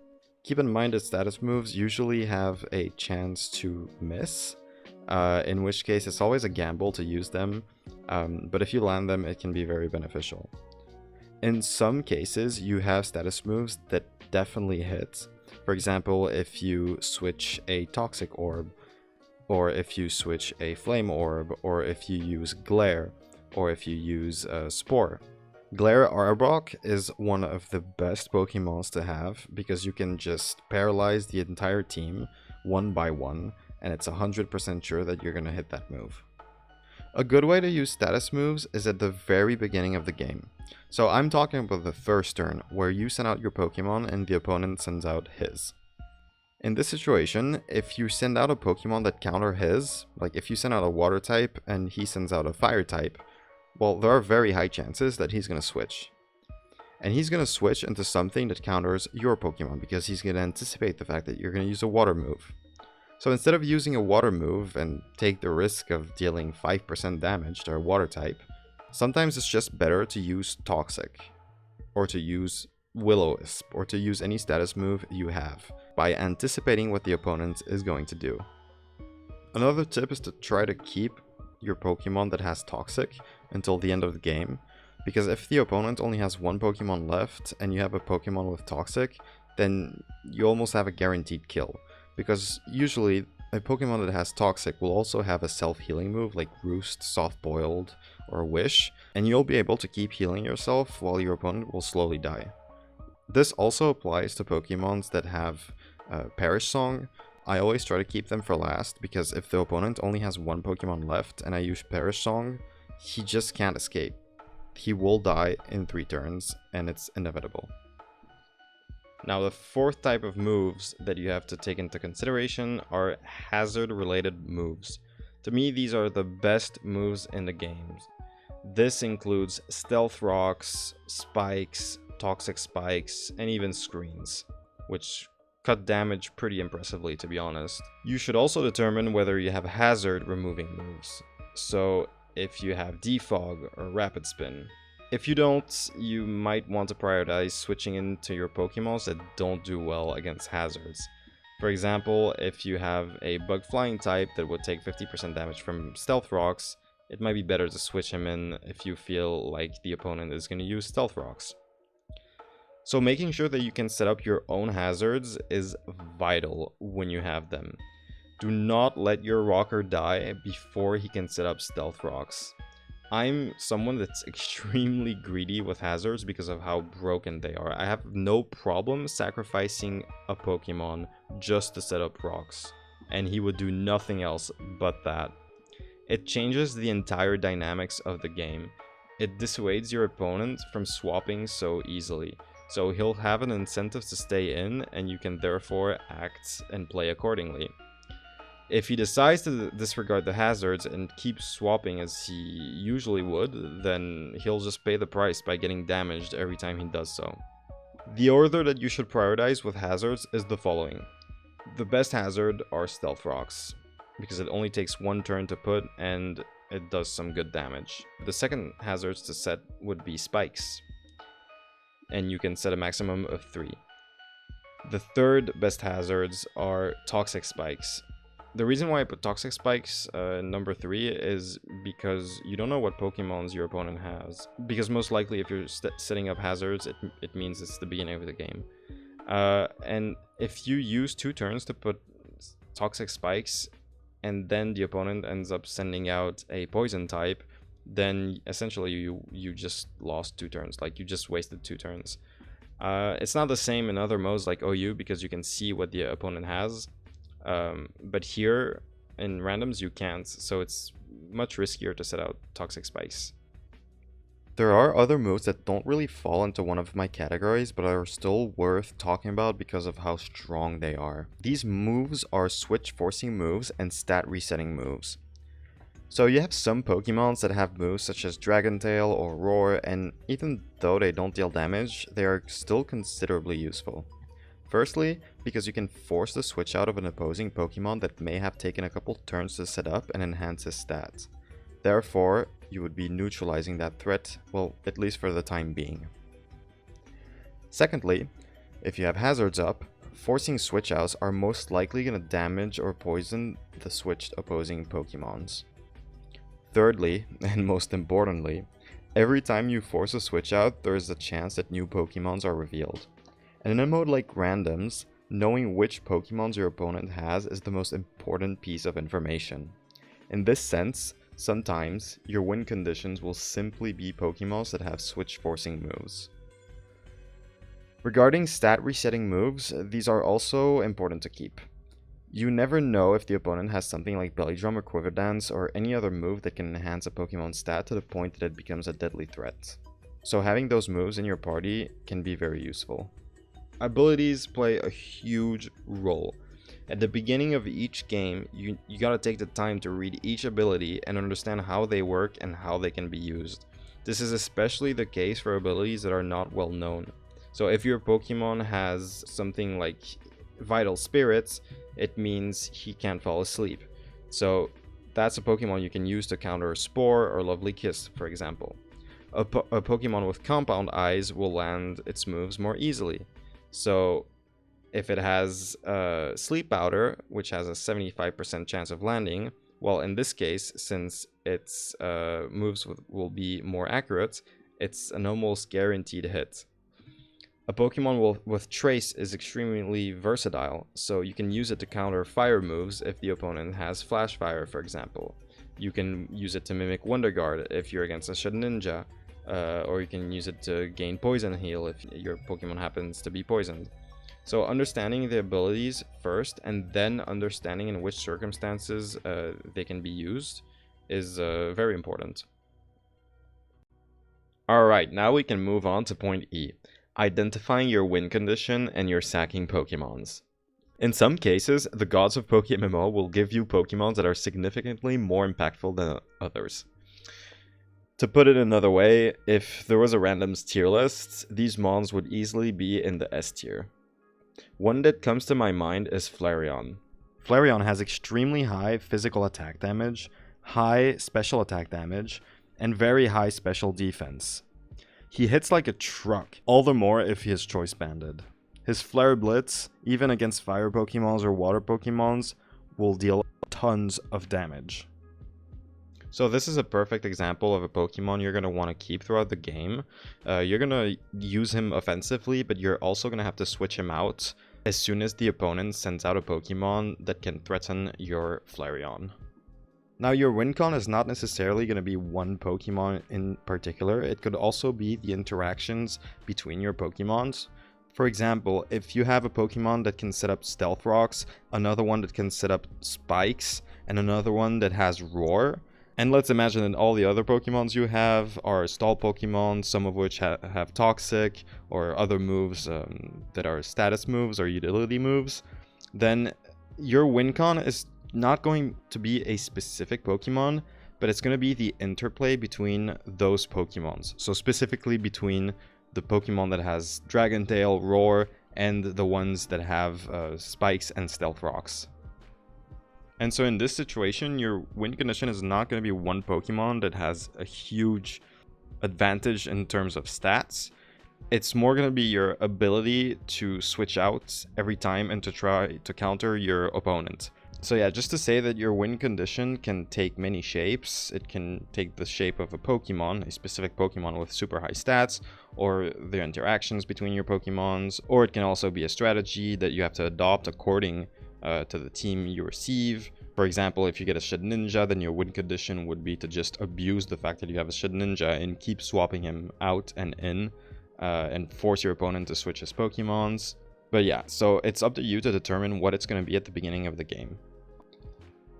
Keep in mind that status moves usually have a chance to miss, in which case it's always a gamble to use them, but if you land them, it can be very beneficial. In some cases, you have status moves that definitely hit. For example, if you switch a Toxic Orb, or if you switch a Flame Orb, or if you use Glare, or if you use Spore. Glare Arbok is one of the best Pokemons to have because you can just paralyze the entire team one by one, and it's 100% sure that you're going to hit that move. A good way to use status moves is at the very beginning of the game. So I'm talking about the first turn, where you send out your Pokemon and the opponent sends out his. In this situation, if you send out a Pokemon that counter his, like if you send out a water type and he sends out a fire type, well, there are very high chances that he's going to switch. And he's going to switch into something that counters your Pokemon because he's going to anticipate the fact that you're going to use a water move. So instead of using a water move and take the risk of dealing 5% damage to a water type, Sometimes it's just better to use Toxic, or to use Will-O-Wisp, or to use any status move you have, by anticipating what the opponent is going to do. Another tip is to try to keep your Pokemon that has Toxic until the end of the game, because if the opponent only has one Pokemon left and you have a Pokemon with Toxic, then you almost have a guaranteed kill, because usually a Pokemon that has Toxic will also have a self-healing move like Roost, Soft Boiled, or Wish, and you'll be able to keep healing yourself while your opponent will slowly die. This also applies to Pokemons that have Perish Song. I always try to keep them for last, because if the opponent only has one Pokemon left and I use Perish Song, he just can't escape. He will die in 3 turns, and it's inevitable. Now, the fourth type of moves that you have to take into consideration are hazard-related moves. To me, these are the best moves in the games. This includes Stealth Rocks, Spikes, Toxic Spikes, and even Screens, which cut damage pretty impressively, to be honest. You should also determine whether you have hazard removing moves. So, if you have Defog or Rapid Spin. If you don't, you might want to prioritize switching into your Pokemons that don't do well against hazards. For example, if you have a Bug Flying type that would take 50% damage from Stealth Rocks, it might be better to switch him in if you feel like the opponent is going to use Stealth Rocks. So making sure that you can set up your own hazards is vital when you have them. Do not let your rocker die before he can set up Stealth Rocks. I'm someone that's extremely greedy with hazards because of how broken they are. I have no problem sacrificing a Pokemon just to set up rocks, and he would do nothing else but that. It changes the entire dynamics of the game. It dissuades your opponent from swapping so easily, so he'll have an incentive to stay in, and you can therefore act and play accordingly. If he decides to disregard the hazards and keep swapping as he usually would, then he'll just pay the price by getting damaged every time he does so. The order that you should prioritize with hazards is the following. The best hazard are Stealth Rocks, because it only takes 1 turn to put and it does some good damage. The second hazards to set would be Spikes, and you can set a maximum of 3. The third best hazards are Toxic Spikes. The reason why I put Toxic Spikes number 3 is because you don't know what Pokemons your opponent has. Because most likely if you're setting up hazards, it means it's the beginning of the game. And if you use 2 turns to put Toxic Spikes, and then the opponent ends up sending out a Poison type, then essentially you just lost 2 turns. Like, you just wasted 2 turns. It's not the same in other modes like OU, because you can see what the opponent has. But here in randoms you can't, so it's much riskier to set out Toxic Spikes. There are other moves that don't really fall into one of my categories, but are still worth talking about because of how strong they are. These moves are switch forcing moves and stat resetting moves. So you have some Pokemons that have moves such as Dragon Tail or Roar, and even though they don't deal damage, they are still considerably useful. Firstly, because you can force the switch out of an opposing Pokemon that may have taken a couple turns to set up and enhance his stats. Therefore, you would be neutralizing that threat, well, at least for the time being. Secondly, if you have hazards up, forcing switch outs are most likely going to damage or poison the switched opposing Pokemons. Thirdly, and most importantly, every time you force a switch out, there is a chance that new Pokemons are revealed. And in a mode like randoms, knowing which Pokemons your opponent has is the most important piece of information. In this sense, sometimes your win conditions will simply be Pokemons that have switch forcing moves. Regarding stat resetting moves, these are also important to keep. You never know if the opponent has something like Belly Drum or Quiver Dance or any other move that can enhance a Pokemon's stat to the point that it becomes a deadly threat. So having those moves in your party can be very useful. Abilities play a huge role. At the beginning of each game, you gotta take the time to read each ability and understand how they work and how they can be used. This is especially the case for abilities that are not well known. So if your Pokemon has something like Vital Spirits, it means he can't fall asleep. So that's a Pokemon you can use to counter Spore or Lovely Kiss, for example. a Pokemon with compound eyes will land its moves more easily. So if it has Sleep Powder, which has a 75% chance of landing, well, in this case, since its moves will be more accurate, it's an almost guaranteed hit. A Pokemon with Trace is extremely versatile, so you can use it to counter fire moves if the opponent has Flash Fire, for example. You can use it to mimic Wonder Guard if you're against a Shedinja, or you can use it to gain Poison Heal if your Pokemon happens to be poisoned. So understanding the abilities first, and then understanding in which circumstances they can be used is very important. Alright, now we can move on to point E, identifying your win condition and your sacking Pokemons. In some cases, the gods of PokeMMO will give you Pokemons that are significantly more impactful than others. To put it another way, if there was a randoms tier list, these mons would easily be in the S tier. One that comes to my mind is Flareon. Flareon has extremely high physical attack damage, high special attack damage, and very high special defense. He hits like a truck, all the more if he is choice banded. His Flare Blitz, even against fire Pokemons or water Pokemons, will deal tons of damage. So this is a perfect example of a Pokemon you're going to want to keep throughout the game. You're going to use him offensively, but you're also going to have to switch him out as soon as the opponent sends out a Pokemon that can threaten your Flareon. Now, your WinCon is not necessarily going to be one Pokemon in particular. It could also be the interactions between your Pokemons. For example, if you have a Pokemon that can set up Stealth Rocks, another one that can set up Spikes, and another one that has Roar, and let's imagine that all the other Pokemons you have are stall Pokemon, some of which have Toxic or other moves that are status moves or utility moves, then your WinCon is not going to be a specific Pokemon, but it's going to be the interplay between those Pokemons. So specifically between the Pokemon that has Dragon Tail, Roar, and the ones that have Spikes and Stealth Rocks. And so in this situation, your win condition is not going to be one Pokemon that has a huge advantage in terms of stats. It's more going to be your ability to switch out every time and to try to counter your opponent. So yeah, just to say that your win condition can take many shapes. It can take the shape of a Pokemon, a specific Pokemon with super high stats, or the interactions between your Pokemons, or it can also be a strategy that you have to adopt according to the team you receive. For example, if you get a Shedinja, then your win condition would be to just abuse the fact that you have a Shedinja and keep swapping him out and in, and force your opponent to switch his Pokemons. But yeah, so it's up to you to determine what it's going to be at the beginning of the game.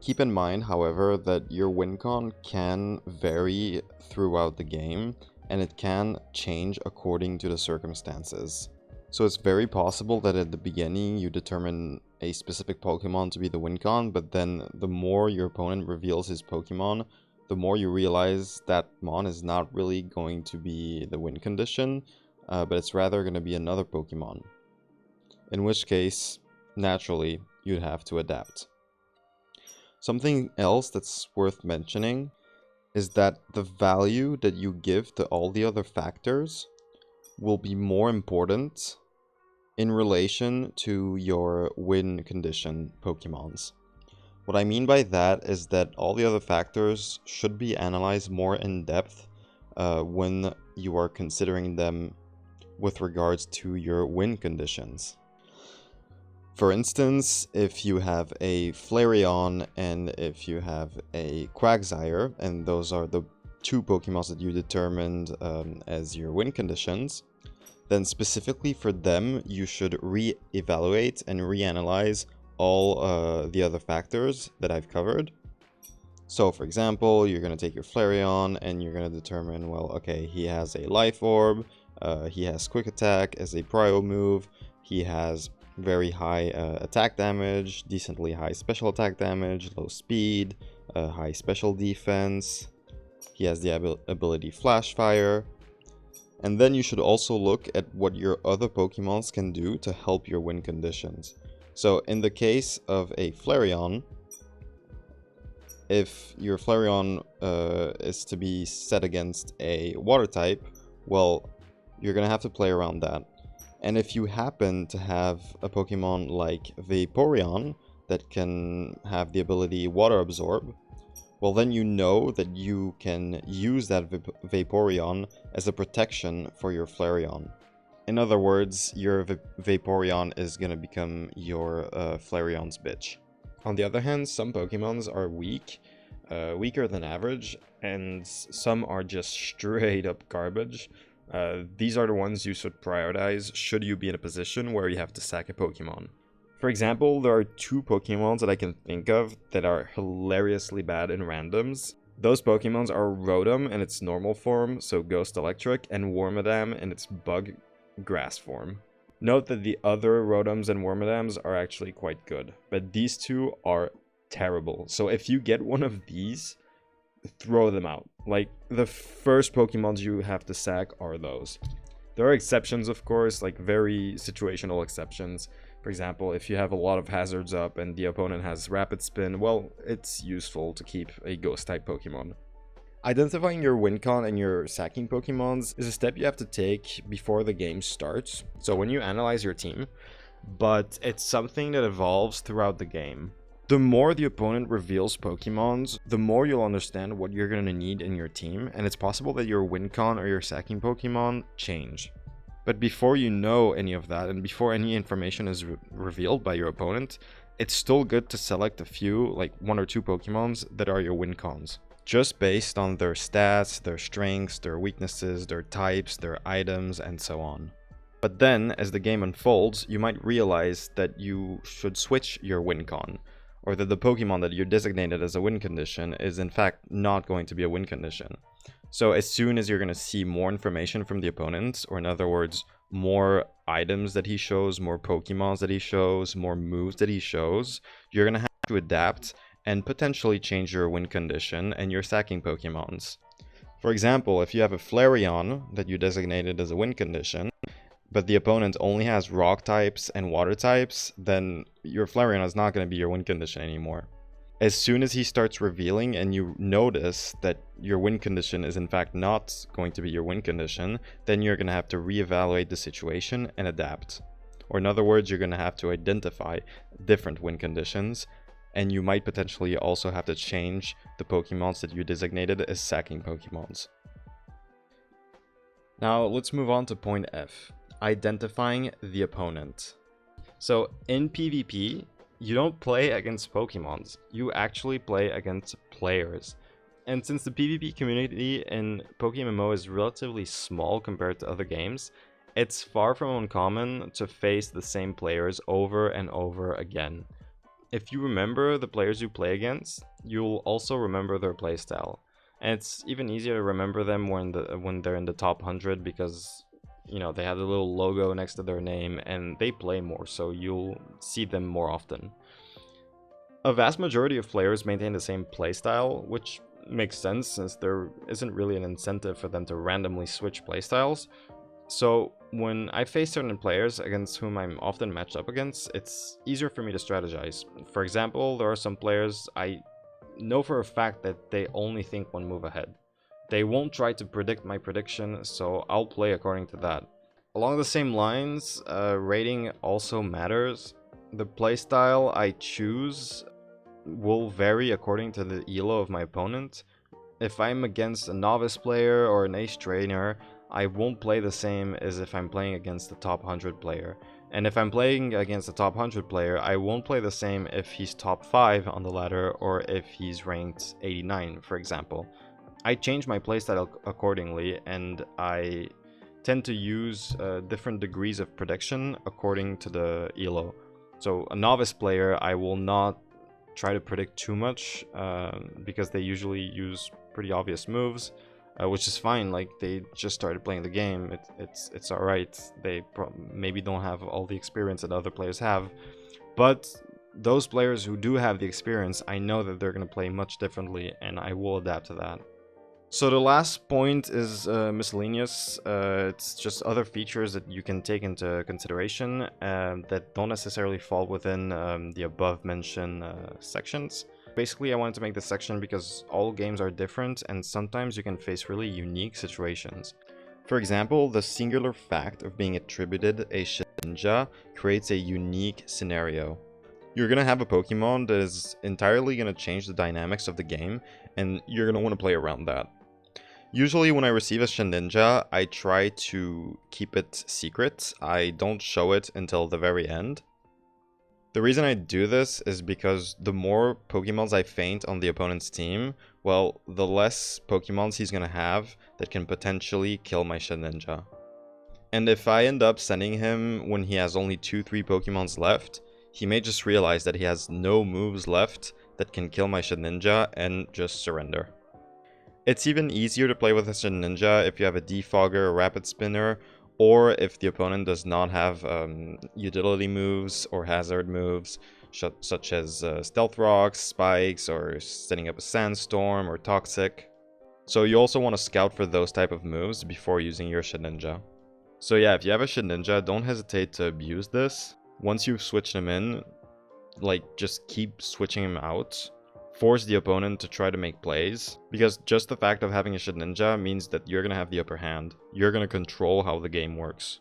Keep in mind, however, that your WinCon can vary throughout the game, and it can change according to the circumstances. So it's very possible that at the beginning you determine a specific Pokemon to be the WinCon, but then the more your opponent reveals his Pokemon, the more you realize that Mon is not really going to be the win condition, but it's rather going to be another Pokemon. In which case, naturally, you'd have to adapt. Something else that's worth mentioning is that the value that you give to all the other factors will be more important in relation to your win condition Pokemons. What I mean by that is that all the other factors should be analyzed more in depth when you are considering them with regards to your win conditions. For instance, if you have a Flareon and if you have a Quagsire, and those are the two Pokemons that you determined as your win conditions, then specifically for them, you should re-evaluate and reanalyze all the other factors that I've covered. So for example, you're going to take your Flareon and you're going to determine, well, okay, he has a Life Orb, he has Quick Attack as a Prio move, he has very high attack damage, decently high special attack damage, low speed, high special defense, he has the ability Flash Fire. And then you should also look at what your other Pokemons can do to help your win conditions. So in the case of a Flareon, if your Flareon is to be set against a water type, well, you're gonna have to play around that. And if you happen to have a Pokemon like Vaporeon that can have the ability Water Absorb, well then you know that you can use that Vaporeon as a protection for your Flareon. In other words, your Vaporeon is gonna become your Flareon's bitch. On the other hand, some Pokemons are weak, weaker than average, and some are just straight up garbage. These are the ones you should prioritize should you be in a position where you have to sack a Pokemon. For example, there are two Pokemons that I can think of that are hilariously bad in randoms. Those Pokemons are Rotom in its normal form, so Ghost Electric, and Wormadam in its Bug Grass form. Note that the other Rotoms and Wormadams are actually quite good, but these two are terrible. So if you get one of these, throw them out. Like, the first Pokemons you have to sack are those. There are exceptions, of course, like very situational exceptions. For example, if you have a lot of hazards up and the opponent has Rapid Spin, well, it's useful to keep a Ghost-type Pokemon. Identifying your WinCon and your sacking Pokemons is a step you have to take before the game starts, so when you analyze your team, but it's something that evolves throughout the game. The more the opponent reveals Pokemons, the more you'll understand what you're going to need in your team, and it's possible that your WinCon or your sacking Pokemon change. But before you know any of that, and before any information is revealed by your opponent, it's still good to select a few, like 1 or 2 Pokemons that are your WinCons. Just based on their stats, their strengths, their weaknesses, their types, their items, and so on. But then, as the game unfolds, you might realize that you should switch your WinCon, or that the Pokemon that you're designated as a win condition is in fact not going to be a win condition. So as soon as you're going to see more information from the opponent, or in other words, more items that he shows, more Pokemons that he shows, more moves that he shows, you're going to have to adapt and potentially change your win condition and your sacking Pokemons. For example, if you have a Flareon that you designated as a win condition, but the opponent only has rock types and water types, then your Flareon is not going to be your win condition anymore. As soon as he starts revealing and you notice that your win condition is in fact not going to be your win condition, then you're going to have to reevaluate the situation and adapt. Or in other words, you're going to have to identify different win conditions, and you might potentially also have to change the Pokemons that you designated as sacking Pokemons. Now let's move on to point F, identifying the opponent. So in PvP, you don't play against Pokemons, you actually play against players. And since the PvP community in PokeMMO is relatively small compared to other games, it's far from uncommon to face the same players over and over again. If you remember the players you play against, you'll also remember their playstyle. And it's even easier to remember them when they're in the top 100 because, you know, they have the little logo next to their name and they play more, so you'll see them more often. A vast majority of players maintain the same playstyle, which makes sense since there isn't really an incentive for them to randomly switch playstyles. So when I face certain players against whom I'm often matched up against, it's easier for me to strategize. For example, there are some players I know for a fact that they only think one move ahead. They won't try to predict my prediction, so I'll play according to that. Along the same lines, rating also matters. The playstyle I choose will vary according to the elo of my opponent. If I'm against a novice player or an ace trainer, I won't play the same as if I'm playing against the top 100 player. And if I'm playing against the top 100 player, I won't play the same if he's top 5 on the ladder or if he's ranked 89, for example. I change my playstyle accordingly, and I tend to use different degrees of prediction according to the elo. So a novice player, I will not try to predict too much because they usually use pretty obvious moves. Which is fine, like they just started playing the game, it's alright. They maybe don't have all the experience that other players have, but those players who do have the experience, I know that they're going to play much differently and I will adapt to that. So the last point is miscellaneous. It's just other features that you can take into consideration that don't necessarily fall within the above mentioned sections. Basically, I wanted to make this section because all games are different and sometimes you can face really unique situations. For example, the singular fact of being attributed a ninja creates a unique scenario. You're going to have a Pokemon that is entirely going to change the dynamics of the game, and you're going to want to play around that. Usually when I receive a Shedinja, I try to keep it secret. I don't show it until the very end. The reason I do this is because the more Pokemons I feint on the opponent's team, well, the less Pokemons he's gonna have that can potentially kill my Shedinja. And if I end up sending him when he has only 2-3 Pokemons left, he may just realize that he has no moves left that can kill my Shedinja and just surrender. It's even easier to play with a Shedinja if you have a Defogger, a Rapid Spinner, or if the opponent does not have utility moves or hazard moves, such as Stealth Rocks, Spikes, or setting up a Sandstorm or Toxic. So you also want to scout for those type of moves before using your Shedinja. So yeah, if you have a Shedinja, don't hesitate to abuse this. Once you've switched him in, just keep switching him out. Force the opponent to try to make plays, because just the fact of having a Shedinja means that you're going to have the upper hand. You're going to control how the game works.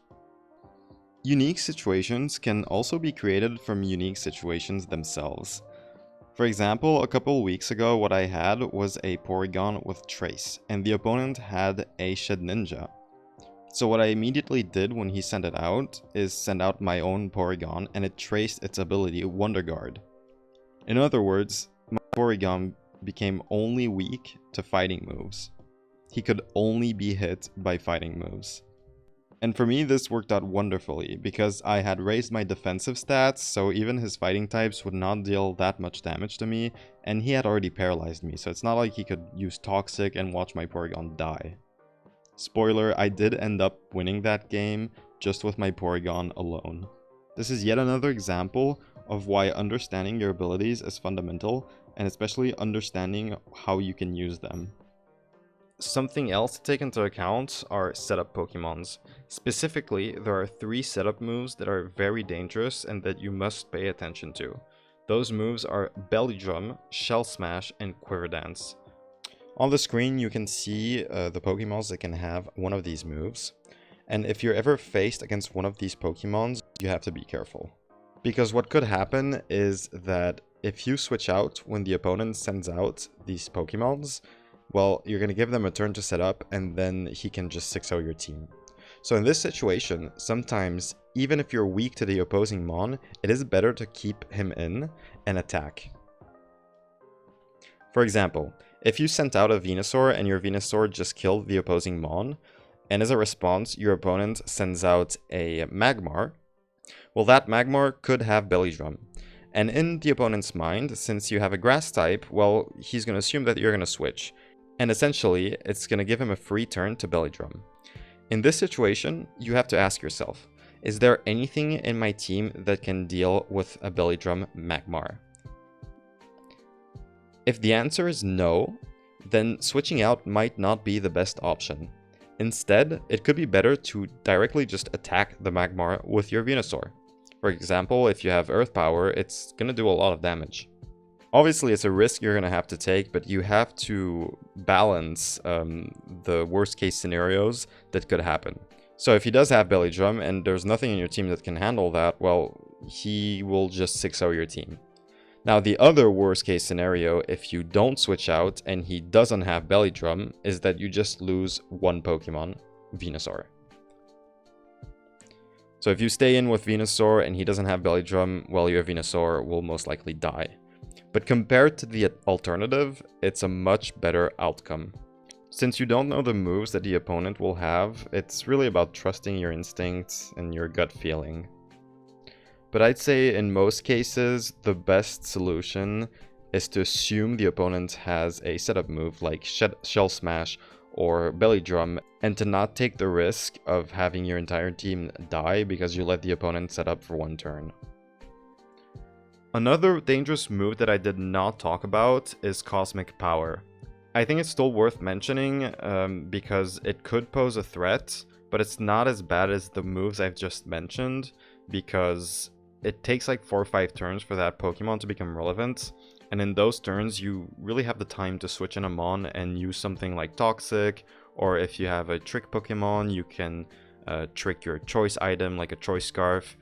Unique situations can also be created from unique situations themselves. For example, a couple weeks ago what I had was a Porygon with Trace, and the opponent had a Shedinja. So what I immediately did when he sent it out is send out my own Porygon, and it traced its ability Wonder Guard. In other words, my Porygon became only weak to fighting moves. He could only be hit by fighting moves. And for me, this worked out wonderfully, because I had raised my defensive stats, so even his fighting types would not deal that much damage to me, and he had already paralyzed me, so it's not like he could use Toxic and watch my Porygon die. Spoiler, I did end up winning that game just with my Porygon alone. This is yet another example of why understanding your abilities is fundamental, and especially understanding how you can use them. Something else to take into account are setup Pokemons. Specifically, there are 3 setup moves that are very dangerous and that you must pay attention to. Those moves are Belly Drum, Shell Smash, and Quiver Dance. On the screen you can see the Pokemons that can have one of these moves. And if you're ever faced against one of these Pokemons, you have to be careful. Because what could happen is that if you switch out when the opponent sends out these Pokemons, well, you're going to give them a turn to set up, and then he can just 6-0 your team. So in this situation, sometimes, even if you're weak to the opposing Mon, it is better to keep him in and attack. For example, if you sent out a Venusaur and your Venusaur just killed the opposing Mon, and as a response, your opponent sends out a Magmar, well, that Magmar could have Belly Drum. And in the opponent's mind, since you have a Grass type, well, he's going to assume that you're going to switch. And essentially, it's going to give him a free turn to Belly Drum. In this situation, you have to ask yourself, is there anything in my team that can deal with a Belly Drum Magmar? If the answer is no, then switching out might not be the best option. Instead, it could be better to directly just attack the Magmar with your Venusaur. For example, if you have Earth Power, it's going to do a lot of damage. Obviously, it's a risk you're going to have to take, but you have to balance the worst case scenarios that could happen. So if he does have Belly Drum and there's nothing in your team that can handle that, well, he will just 6-0 your team. Now, the other worst case scenario, if you don't switch out and he doesn't have Belly Drum, is that you just lose one Pokemon, Venusaur. So if you stay in with Venusaur and he doesn't have Belly Drum, well, your Venusaur will most likely die. But compared to the alternative, it's a much better outcome. Since you don't know the moves that the opponent will have, it's really about trusting your instincts and your gut feeling. But I'd say in most cases, the best solution is to assume the opponent has a setup move like Shell Smash or Belly Drum, and to not take the risk of having your entire team die because you let the opponent set up for one turn. Another dangerous move that I did not talk about is Cosmic Power. I think it's still worth mentioning because it could pose a threat, but it's not as bad as the moves I've just mentioned because it takes like 4 or 5 turns for that Pokemon to become relevant, And in those turns, you really have the time to switch in a mon and use something like Toxic, or if you have a trick Pokemon, you can trick your choice item like a choice scarf.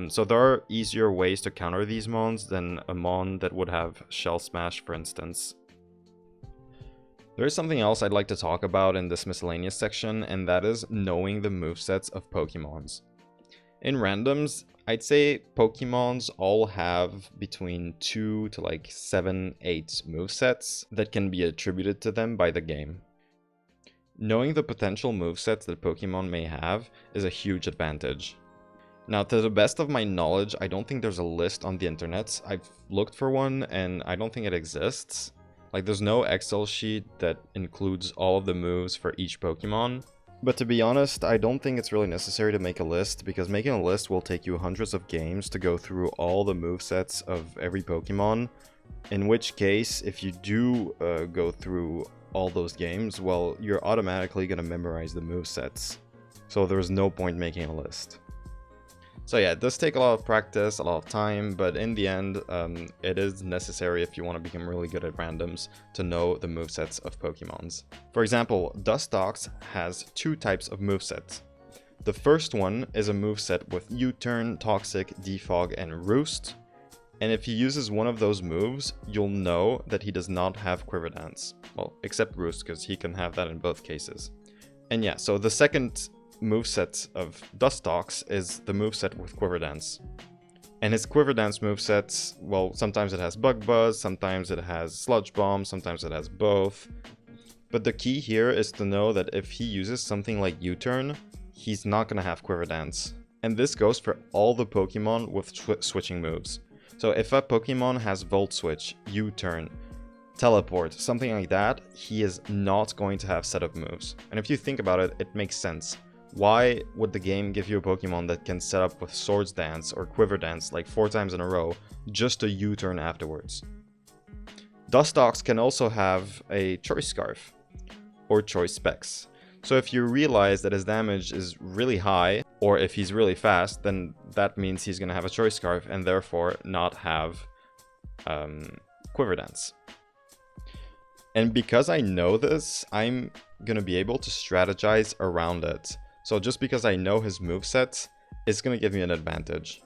So there are easier ways to counter these mons than a mon that would have Shell Smash, for instance. There is something else I'd like to talk about in this miscellaneous section, and that is knowing the movesets of Pokemons. In randoms, I'd say Pokemons all have between 2 to like 7, 8 movesets that can be attributed to them by the game. Knowing the potential movesets that Pokemon may have is a huge advantage. Now, to the best of my knowledge, I don't think there's a list on the internet. I've looked for one and I don't think it exists. Like, there's no Excel sheet that includes all of the moves for each Pokemon. But to be honest, I don't think it's really necessary to make a list, because making a list will take you hundreds of games to go through all the movesets of every Pokemon. In which case, if you do go through all those games, well, you're automatically going to memorize the movesets. So there's no point making a list. So yeah, it does take a lot of practice, a lot of time, but in the end, it is necessary if you want to become really good at randoms to know the movesets of Pokemons. For example, Dustox has 2 types of movesets. The first one is a moveset with U-Turn, Toxic, Defog, and Roost. And if he uses one of those moves, you'll know that he does not have Quiver Dance. Well, except Roost, because he can have that in both cases. And yeah, so the second moveset of Dustox is the moveset with Quiver Dance. And his Quiver Dance moveset, well, sometimes it has Bug Buzz, sometimes it has Sludge Bomb, sometimes it has both. But the key here is to know that if he uses something like U-Turn, he's not going to have Quiver Dance. And this goes for all the Pokemon with switching moves. So if a Pokemon has Volt Switch, U-Turn, Teleport, something like that, he is not going to have set of moves. And if you think about it, it makes sense. Why would the game give you a Pokemon that can set up with Swords Dance or Quiver Dance like 4 times in a row, just to U-turn afterwards? Dustox can also have a Choice Scarf or Choice Specs. So if you realize that his damage is really high, or if he's really fast, then that means he's going to have a Choice Scarf and therefore not have Quiver Dance. And because I know this, I'm going to be able to strategize around it. So just because I know his moveset, it's going to give me an advantage.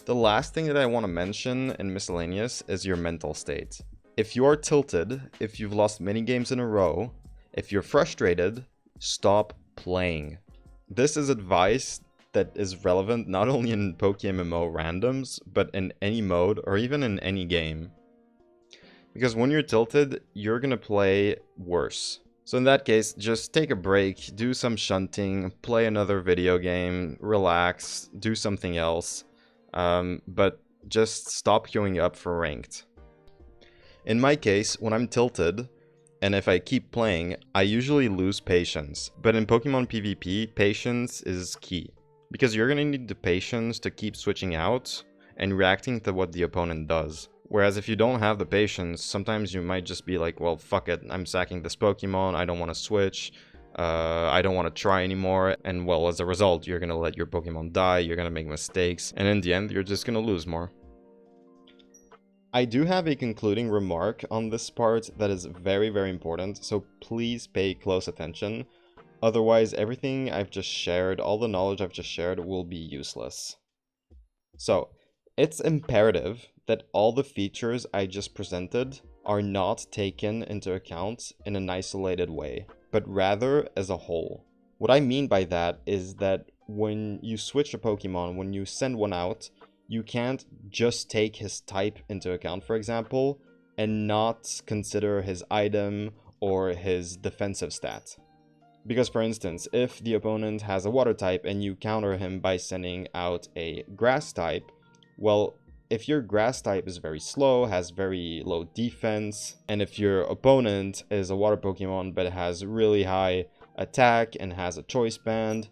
The last thing that I want to mention in Miscellaneous is your mental state. If you are tilted, if you've lost many games in a row, if you're frustrated, stop playing. This is advice that is relevant not only in PokeMMO randoms, but in any mode or even in any game. Because when you're tilted, you're going to play worse. So in that case, just take a break, do some shunting, play another video game, relax, do something else. But just stop queuing up for ranked. In my case, when I'm tilted, and if I keep playing, I usually lose patience. But in Pokemon PvP, patience is key. Because you're going to need the patience to keep switching out and reacting to what the opponent does. Whereas if you don't have the patience, sometimes you might just be like, well, fuck it, I'm sacking this Pokemon, I don't want to switch, I don't want to try anymore, and well, as a result, you're going to let your Pokemon die, you're going to make mistakes, and in the end, you're just going to lose more. I do have a concluding remark on this part that is very, very important, so please pay close attention. Otherwise, everything I've just shared, all the knowledge I've just shared, will be useless. So, it's imperative that all the features I just presented are not taken into account in an isolated way, but rather as a whole. What I mean by that is that when you switch a Pokemon, when you send one out, you can't just take his type into account, for example, and not consider his item or his defensive stat. Because, for instance, if the opponent has a water type and you counter him by sending out a grass type, well, if your grass type is very slow, has very low defense, and if your opponent is a water Pokemon but has really high attack and has a choice band,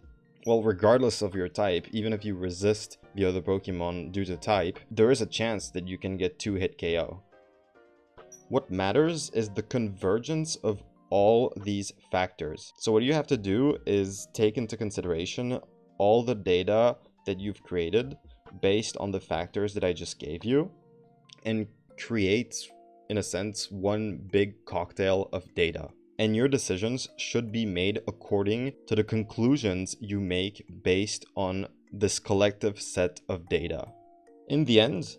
well, regardless of your type, even if you resist the other Pokemon due to type, there is a chance that you can get 2-hit KO. What matters is the convergence of all these factors. So what you have to do is take into consideration all the data that you've created based on the factors that I just gave you, and create in a sense, one big cocktail of data. And your decisions should be made according to the conclusions you make based on this collective set of data. In the end,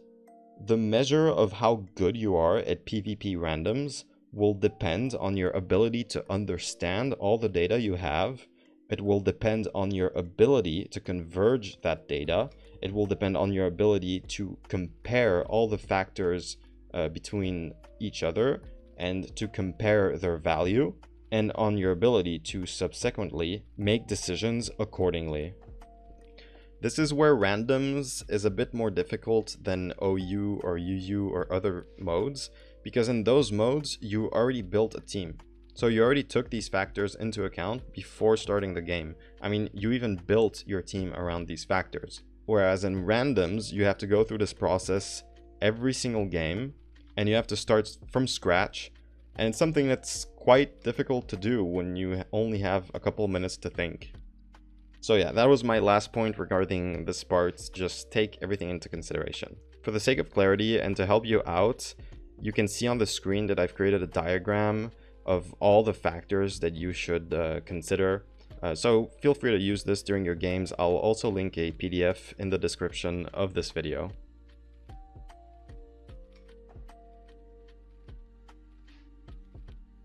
the measure of how good you are at PvP randoms will depend on your ability to understand all the data you have. It will depend on your ability to converge that data. It will depend on your ability to compare all the factors between each other and to compare their value, and on your ability to subsequently make decisions accordingly. This is where randoms is a bit more difficult than OU or UU or other modes, because in those modes you already built a team. So you already took these factors into account before starting the game. I mean, you even built your team around these factors. Whereas in randoms, you have to go through this process every single game, and you have to start from scratch. And it's something that's quite difficult to do when you only have a couple minutes to think. So yeah, that was my last point regarding this part. Just take everything into consideration. For the sake of clarity and to help you out, you can see on the screen that I've created a diagram of all the factors that you should consider. So feel free to use this during your games. I'll also link a PDF in the description of this video.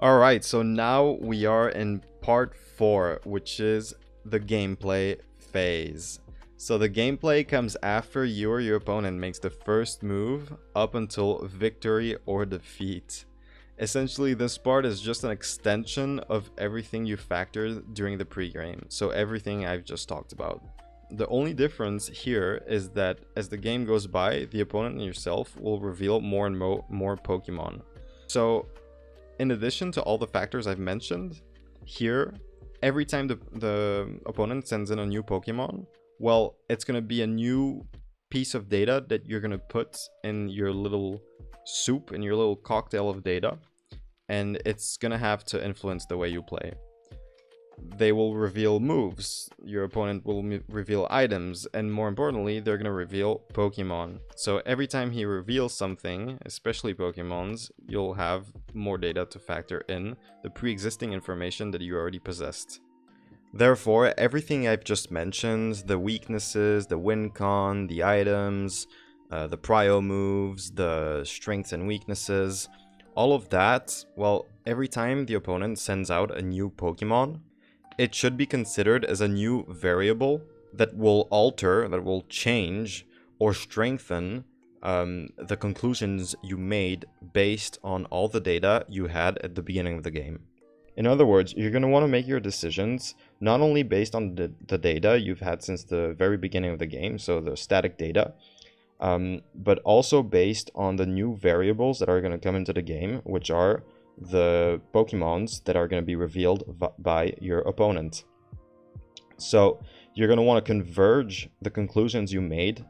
Alright, so now we are in part 4, which is the gameplay phase. So the gameplay comes after you or your opponent makes the first move up until victory or defeat. Essentially, this part is just an extension of everything you factored during the pregame, so everything I've just talked about. The only difference here is that as the game goes by, the opponent and yourself will reveal more and more Pokemon. So in addition to all the factors I've mentioned, here, every time the opponent sends in a new Pokemon, well, it's going to be a new piece of data that you're going to put in your little soup, in your little cocktail of data, and it's going to have to influence the way you play. They will reveal moves, your opponent will reveal items, and more importantly, they're going to reveal Pokemon. So every time he reveals something, especially Pokemons, you'll have more data to factor in the pre-existing information that you already possessed. Therefore, everything I've just mentioned, the weaknesses, the WinCon, the items, the prio moves, the strengths and weaknesses, all of that, well, every time the opponent sends out a new Pokemon, it should be considered as a new variable that will alter, that will change or strengthen the conclusions you made based on all the data you had at the beginning of the game. In other words, you're going to want to make your decisions not only based on the data you've had since the very beginning of the game, so the static data, but also based on the new variables that are going to come into the game, which are the Pokemons that are going to be revealed by your opponent. So you're going to want to converge the conclusions you made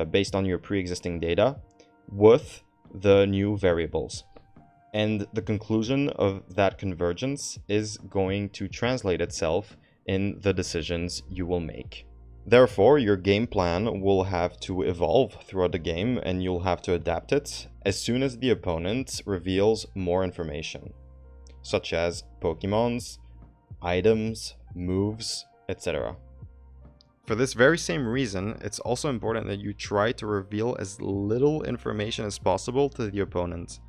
based on your pre-existing data with the new variables. And the conclusion of that convergence is going to translate itself in the decisions you will make. Therefore, your game plan will have to evolve throughout the game, and you'll have to adapt it as soon as the opponent reveals more information, such as Pokemons, items, moves, etc. For this very same reason, it's also important that you try to reveal as little information as possible to the opponent.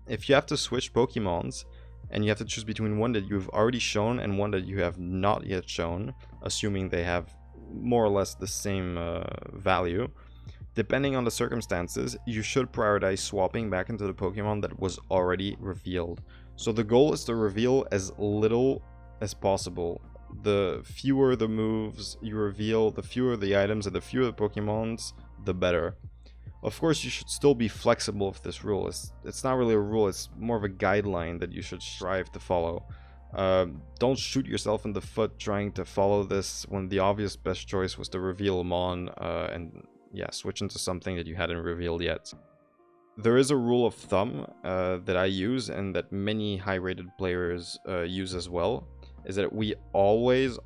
If you have to switch Pokemons, and you have to choose between one that you've already shown and one that you have not yet shown, assuming they have more or less the same value, depending on the circumstances, you should prioritize swapping back into the Pokemon that was already revealed. So the goal is to reveal as little as possible. The fewer the moves you reveal, the fewer the items, and the fewer the Pokemons, the better. Of course, you should still be flexible with this rule. It's not really a rule, it's more of a guideline that you should strive to follow. Don't shoot yourself in the foot trying to follow this when the obvious best choice was to reveal Mon and yeah, switch into something that you hadn't revealed yet. There is a rule of thumb that I use and that many high-rated players use as well, is that we always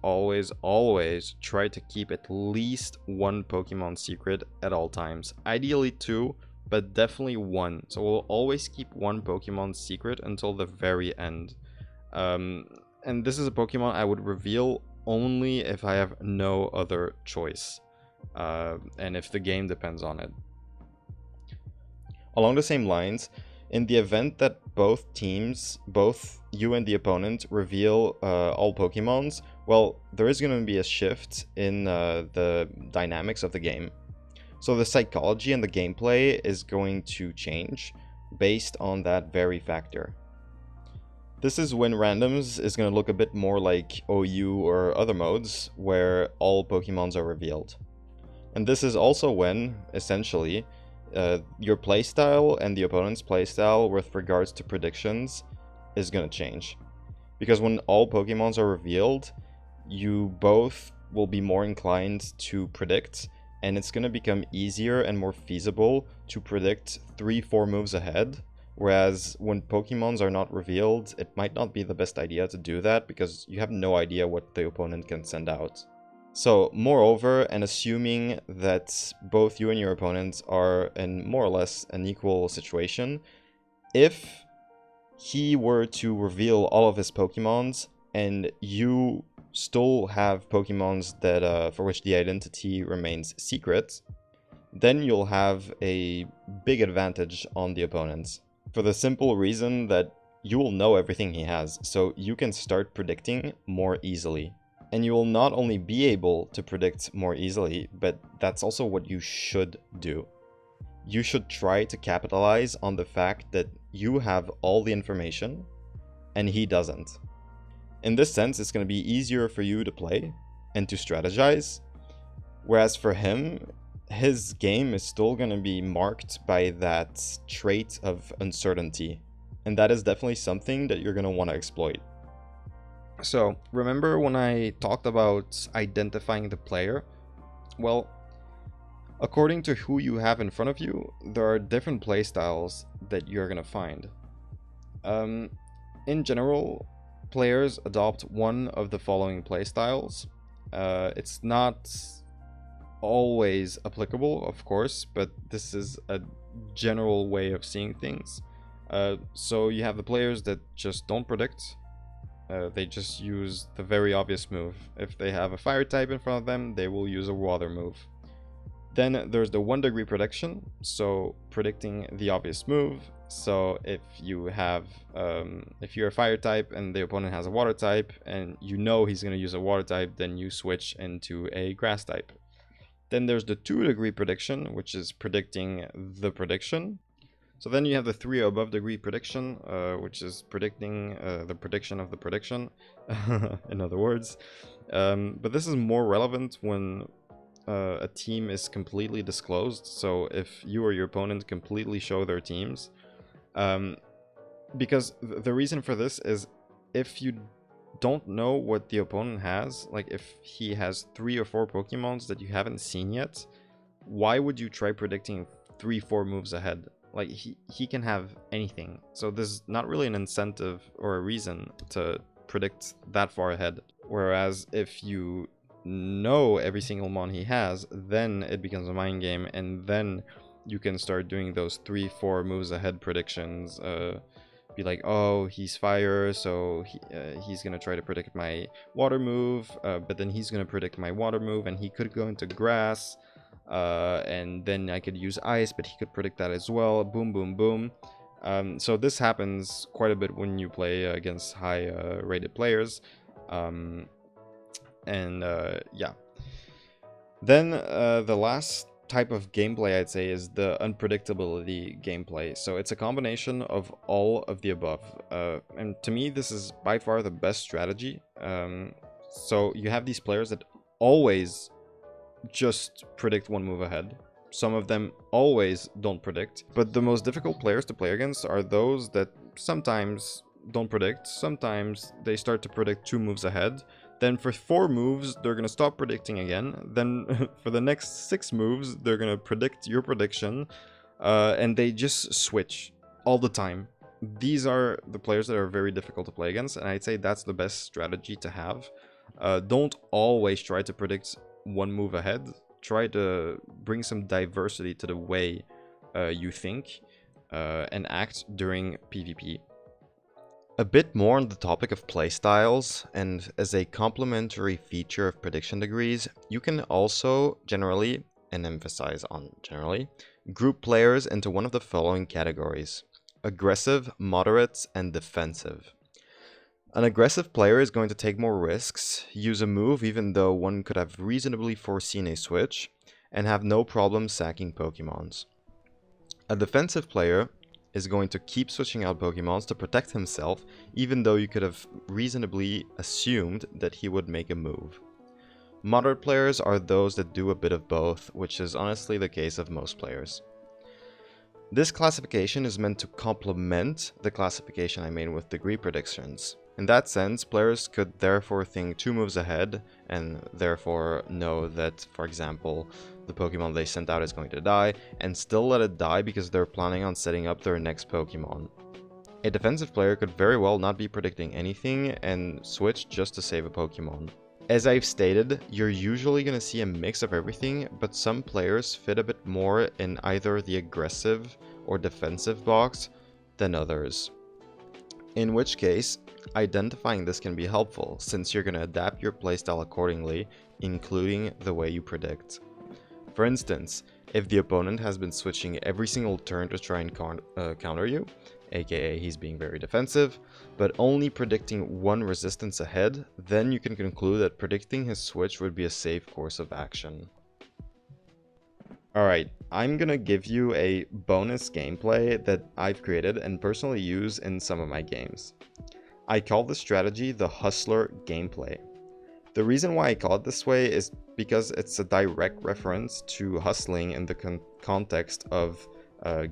try to keep at least one Pokemon secret at all times. Ideally 2, but definitely one. So we'll always keep one Pokemon secret until the very end. And this is a Pokemon I would reveal only if I have no other choice, and if the game depends on it. Along the same lines, in the event that both teams, both you and the opponent, reveal all Pokemons, well, there is going to be a shift in the dynamics of the game. So the psychology and the gameplay is going to change based on that very factor. This is when randoms is going to look a bit more like OU or other modes, where all Pokemons are revealed. And this is also when, essentially, your playstyle and the opponent's playstyle with regards to predictions is going to change. Because when all Pokemons are revealed, you both will be more inclined to predict, and it's going to become easier and more feasible to predict 3-4 moves ahead. Whereas when Pokemons are not revealed, it might not be the best idea to do that because you have no idea what the opponent can send out. So, moreover, and assuming that both you and your opponents are in more or less an equal situation, if he were to reveal all of his Pokemons and you still have Pokemons that for which the identity remains secret, then you'll have a big advantage on the opponents. For the simple reason that you will know everything he has, so you can start predicting more easily. And you will not only be able to predict more easily, but that's also what you should do. You should try to capitalize on the fact that you have all the information and he doesn't. In this sense, it's going to be easier for you to play and to strategize, whereas for him, his game is still going to be marked by that trait of uncertainty. And that is definitely something that you're going to want to exploit. So, remember when I talked about identifying the player? Well, according to who you have in front of you, there are different playstyles that you're going to find. In general, players adopt one of the following playstyles. It's not always applicable, of course, but this is a general way of seeing things. So you have the players that just don't predict. They just use the very obvious move. If they have a fire type in front of them, they will use a water move. Then there's the 1 degree prediction, so predicting the obvious move. So if you have, if you're a fire type and the opponent has a water type and you know he's going to use a water type, then you switch into a grass type. Then there's the 2 degree prediction, which is predicting the prediction. So then you have the 3 or above degree prediction, which is predicting the prediction of the prediction, in other words. But this is more relevant when a team is completely disclosed. So if you or your opponent completely show their teams, because the reason for this is if you don't know what the opponent has, like if he has 3 or 4 Pokemons that you haven't seen yet, why would you try predicting 3-4 moves ahead? Like he can have anything, so there's not really an incentive or a reason to predict that far ahead. Whereas if you know every single mon he has, then it becomes a mind game, and then you can start doing those 3-4 moves ahead predictions. Be like, oh, he's fire, so he's gonna try to predict my water move, but then he's gonna predict my water move, and he could go into grass, and then I could use ice, but he could predict that as well. Boom, boom, boom. So this happens quite a bit when you play against high rated players. Yeah. Then the last type of gameplay I'd say is the unpredictability gameplay. So it's a combination of all of the above, and to me this is by far the best strategy. So you have these players that always just predict 1 move ahead. Some of them always don't predict, but the most difficult players to play against are those that sometimes don't predict, sometimes they start to predict 2 moves ahead. Then for 4 moves, they're going to stop predicting again. Then for the next 6 moves, they're going to predict your prediction. And they just switch all the time. These are the players that are very difficult to play against. And I'd say that's the best strategy to have. Don't always try to predict 1 move ahead. Try to bring some diversity to the way you think and act during PvP. A bit more on the topic of playstyles, and as a complementary feature of prediction degrees, you can also generally, and emphasize on generally, group players into one of the following categories: aggressive, moderate, and defensive. An aggressive player is going to take more risks, use a move even though one could have reasonably foreseen a switch, and have no problem sacking Pokemons. A defensive player is going to keep switching out Pokemons to protect himself, even though you could have reasonably assumed that he would make a move. Moderate players are those that do a bit of both, which is honestly the case of most players. This classification is meant to complement the classification I made with degree predictions. In that sense, players could therefore think 2 moves ahead, and therefore know that, for example, the Pokemon they sent out is going to die, and still let it die because they're planning on setting up their next Pokemon. A defensive player could very well not be predicting anything and switch just to save a Pokemon. As I've stated, you're usually going to see a mix of everything, but some players fit a bit more in either the aggressive or defensive box than others. In which case, identifying this can be helpful, since you're going to adapt your playstyle accordingly, including the way you predict. For instance, if the opponent has been switching every single turn to try and counter you, aka he's being very defensive, but only predicting one resistance ahead, then you can conclude that predicting his switch would be a safe course of action. Alright, I'm gonna give you a bonus gameplay that I've created and personally use in some of my games. I call this strategy the Hustler gameplay. The reason why I call it this way is because it's a direct reference to hustling in the context of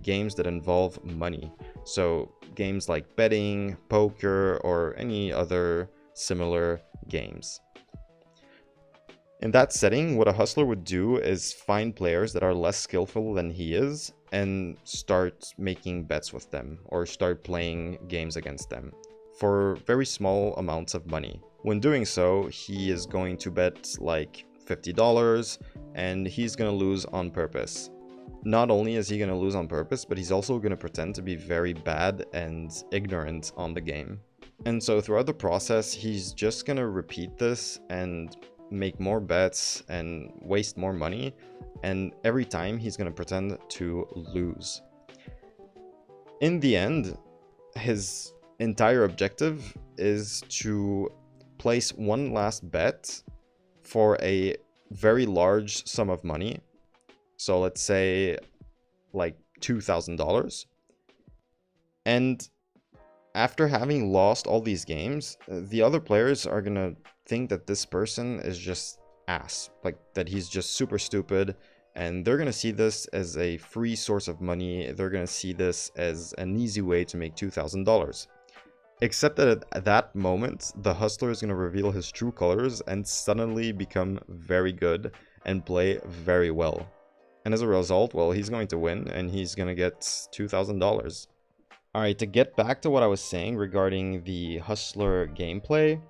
games that involve money. So games like betting, poker, or any other similar games. In that setting, what a hustler would do is find players that are less skillful than he is and start making bets with them or start playing games against them for very small amounts of money. When doing so, he is going to bet like $50 and he's going to lose on purpose. Not only is he going to lose on purpose, but he's also going to pretend to be very bad and ignorant on the game. And so throughout the process, he's just going to repeat this and make more bets and waste more money, and every time he's going to pretend to lose. In the end, his entire objective is to place one last bet for a very large sum of money. So let's say like $2,000. And after having lost all these games, the other players are going to think that this person is just ass, like that he's just super stupid, and they're going to see this as a free source of money. They're going to see this as an easy way to make $2,000. Except that at that moment, the hustler is going to reveal his true colors and suddenly become very good and play very well. And as a result, well, he's going to win and he's going to get $2,000. Alright, to get back to what I was saying regarding the hustler gameplay,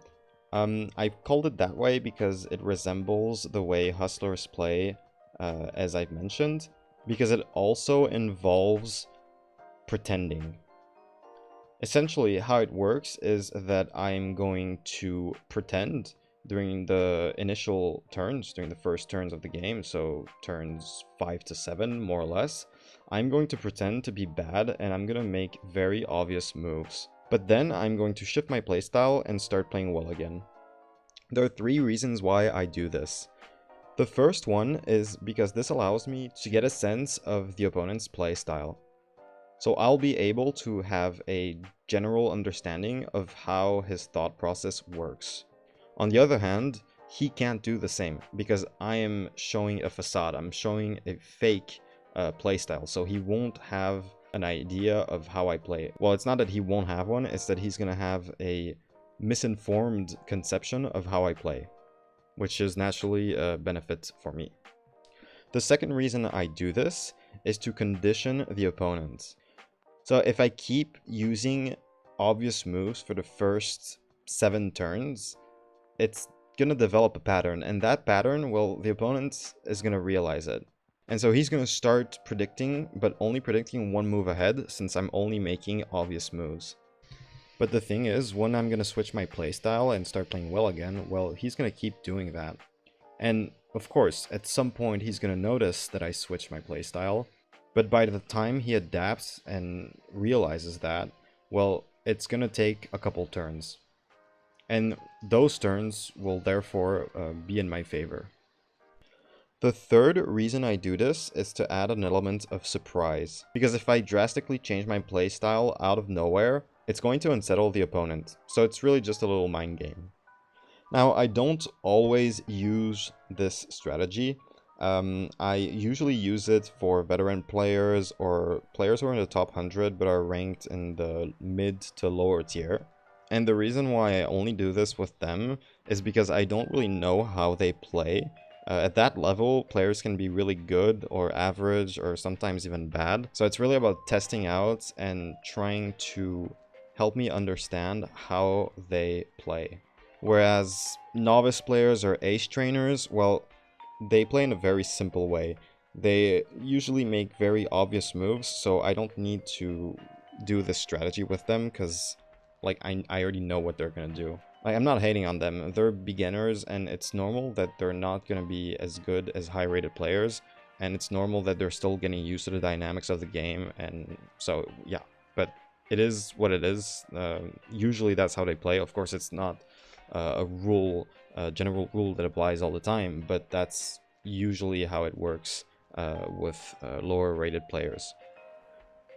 I've called it that way because it resembles the way hustlers play, as I've mentioned, because it also involves pretending. Essentially, how it works is that I'm going to pretend during the initial turns, during the first turns of the game, so turns 5 to 7, more or less. I'm going to pretend to be bad, and I'm going to make very obvious moves. But then I'm going to shift my playstyle and start playing well again. There are 3 reasons why I do this. The first one is because this allows me to get a sense of the opponent's playstyle. So I'll be able to have a general understanding of how his thought process works. On the other hand, he can't do the same because I am showing a facade. I'm showing a fake playstyle, so he won't have an idea of how I play. Well, it's not that he won't have one, it's that he's gonna have a misinformed conception of how I play, which is naturally a benefit for me. The second reason I do this is to condition the opponent. So if I keep using obvious moves for the first 7 turns, it's gonna develop a pattern, and that pattern, well, the opponent is gonna realize it. And so he's going to start predicting, but only predicting one move ahead, since I'm only making obvious moves. But the thing is, when I'm going to switch my playstyle and start playing well again, well, he's going to keep doing that. And of course, at some point he's going to notice that I switched my playstyle, but by the time he adapts and realizes that, well, it's going to take a couple turns. And those turns will therefore be in my favor. The third reason I do this is to add an element of surprise, because if I drastically change my playstyle out of nowhere, it's going to unsettle the opponent, so it's really just a little mind game. Now, I don't always use this strategy. I usually use it for veteran players or players who are in the top 100 but are ranked in the mid to lower tier. And the reason why I only do this with them is because I don't really know how they play. At that level, players can be really good or average or sometimes even bad. So it's really about testing out and trying to help me understand how they play. Whereas novice players or ace trainers, well, they play in a very simple way. They usually make very obvious moves, so I don't need to do this strategy with them because like I already know what they're gonna do. Like, I'm not hating on them. They're beginners, and it's normal that they're not going to be as good as high-rated players, and it's normal that they're still getting used to the dynamics of the game, and so, yeah. But it is what it is. Usually that's how they play. Of course, it's not a rule, a general rule that applies all the time, but that's usually how it works with lower-rated players.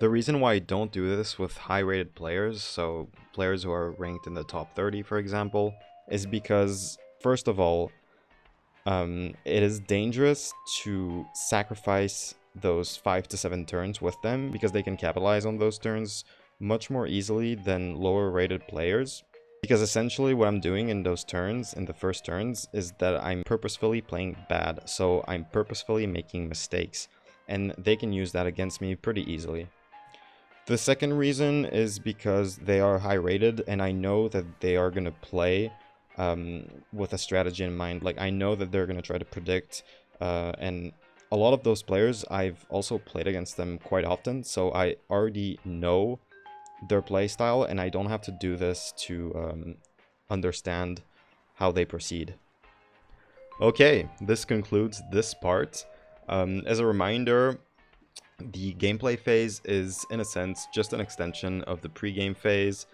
The reason why I don't do this with high-rated players, so players who are ranked in the top 30, for example, is because, first of all, it is dangerous to sacrifice those 5 to 7 turns with them, because they can capitalize on those turns much more easily than lower-rated players. Because essentially what I'm doing in those turns, in the first turns, is that I'm purposefully playing bad, so I'm purposefully making mistakes, and they can use that against me pretty easily. The second reason is because they are high rated, and I know that they are going to play with a strategy in mind. Like, I know that they're going to try to predict, and a lot of those players, I've also played against them quite often, so I already know their playstyle, and I don't have to do this to understand how they proceed. Okay, this concludes this part. As a reminder, the gameplay phase is, in a sense, just an extension of the pre-game phase.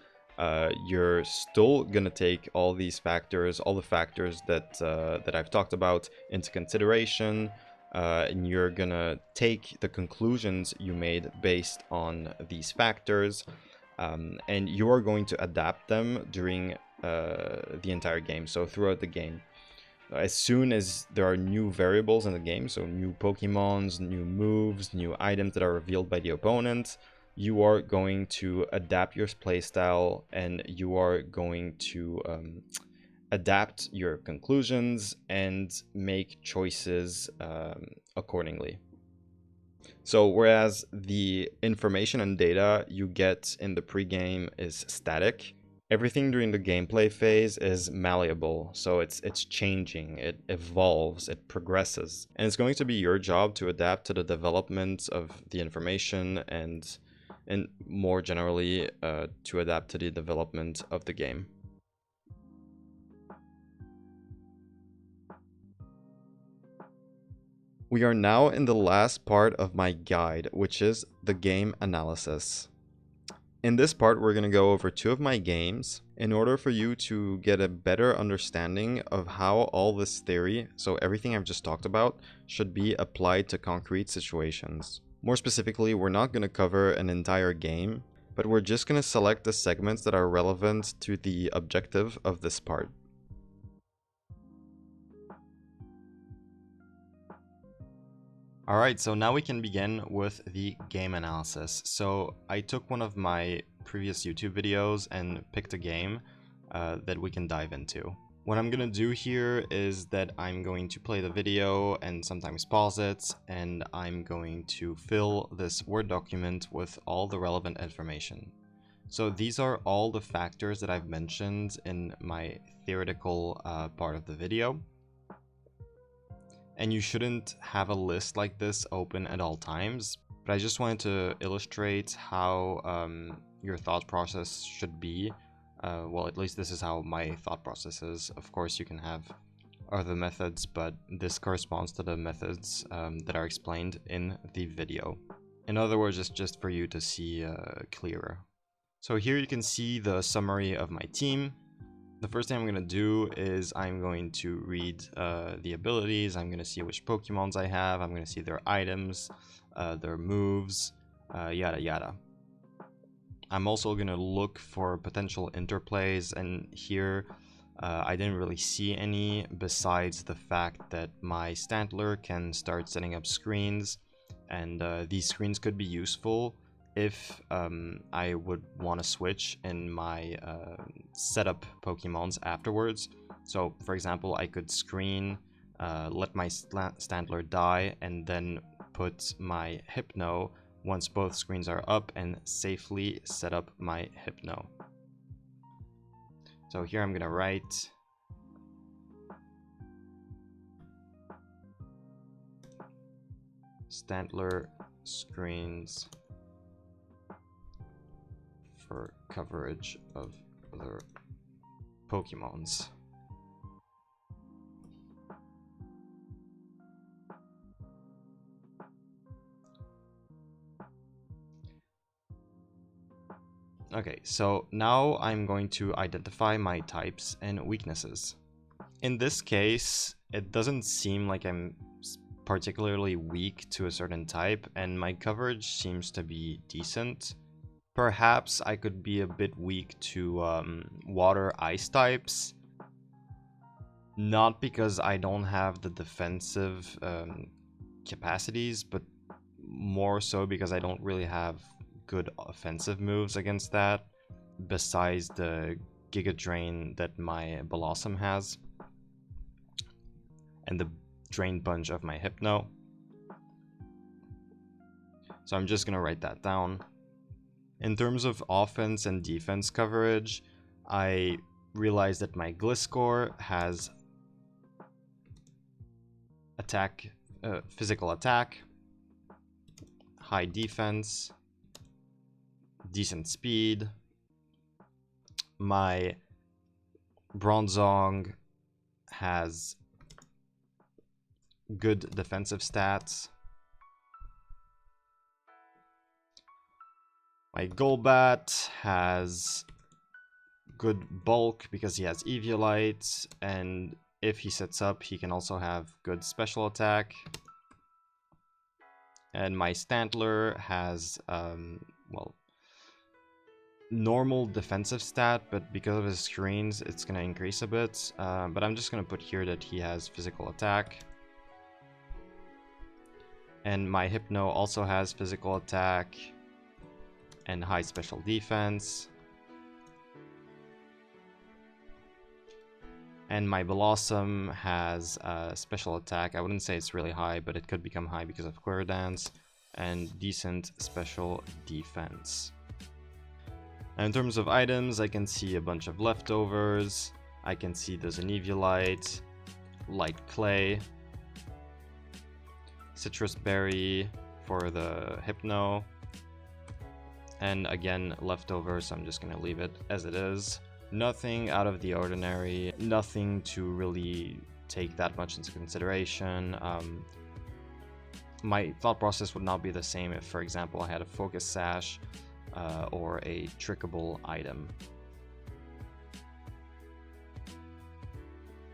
You're still gonna take all these factors, all the factors that I've talked about into consideration, and you're gonna take the conclusions you made based on these factors, and you are going to adapt them during the entire game, so throughout the game. As soon as there are new variables in the game, so new Pokemons, new moves, new items that are revealed by the opponent, you are going to adapt your playstyle, and you are going to adapt your conclusions and make choices accordingly. So whereas the information and data you get in the pregame is static, everything during the gameplay phase is malleable, so it's changing, it evolves, it progresses, and it's going to be your job to adapt to the development of the information and more generally to adapt to the development of the game. We are now in the last part of my guide, which is the game analysis. In this part, we're going to go over 2 of my games in order for you to get a better understanding of how all this theory, so everything I've just talked about, should be applied to concrete situations. More specifically, we're not going to cover an entire game, but we're just going to select the segments that are relevant to the objective of this part. Alright, so now we can begin with the game analysis. So I took one of my previous YouTube videos and picked a game that we can dive into. What I'm gonna do here is that I'm going to play the video and sometimes pause it, and I'm going to fill this Word document with all the relevant information. So these are all the factors that I've mentioned in my theoretical part of the video. and you shouldn't have a list like this open at all times, but I just wanted to illustrate how your thought process should be. Well, at least this is how my thought process is. Of course, you can have other methods, but this corresponds to the methods that are explained in the video. In other words, it's just for you to see clearer. So here you can see the summary of my team. The first thing I'm going to do is I'm going to read the abilities. I'm going to see which Pokemons I have. I'm going to see their items, their moves, yada yada. I'm also going to look for potential interplays, and here I didn't really see any besides the fact that my Stantler can start setting up screens, and these screens could be useful if I would want to switch in my setup Pokemons afterwards. So for example, I could screen, let my Stantler die, and then put my Hypno once both screens are up and safely set up my Hypno. So here I'm gonna write Stantler screens for coverage of other Pokemons. Okay, so now I'm going to identify my types and weaknesses. In this case, it doesn't seem like I'm particularly weak to a certain type, and my coverage seems to be decent. Perhaps I could be a bit weak to water ice types. Not because I don't have the defensive capacities, but more so because I don't really have good offensive moves against that, besides the Giga Drain that my Blossom has, and the Drain Punch of my Hypno. So I'm just gonna write that down. In terms of offense and defense coverage, I realized that my Gliscor has attack, physical attack, high defense, decent speed. My Bronzong has good defensive stats. My Golbat has good bulk because he has Eviolite, and if he sets up, he can also have good special attack. And my Stantler has, well, normal defensive stat, but because of his screens, it's going to increase a bit. But I'm just going to put here that he has physical attack. And my Hypno also has physical attack and high special defense. And my Blossom has special attack. I wouldn't say it's really high, but it could become high because of Queer Dance, and decent special defense. And in terms of items, I can see a bunch of leftovers. I can see there's an Eviolite, Light Clay, Citrus Berry for the Hypno, and again leftovers, so I'm just gonna leave it as it is. Nothing out of the ordinary, nothing to really take that much into consideration. My thought process would not be the same if, for example, I had a Focus Sash or a trickable item.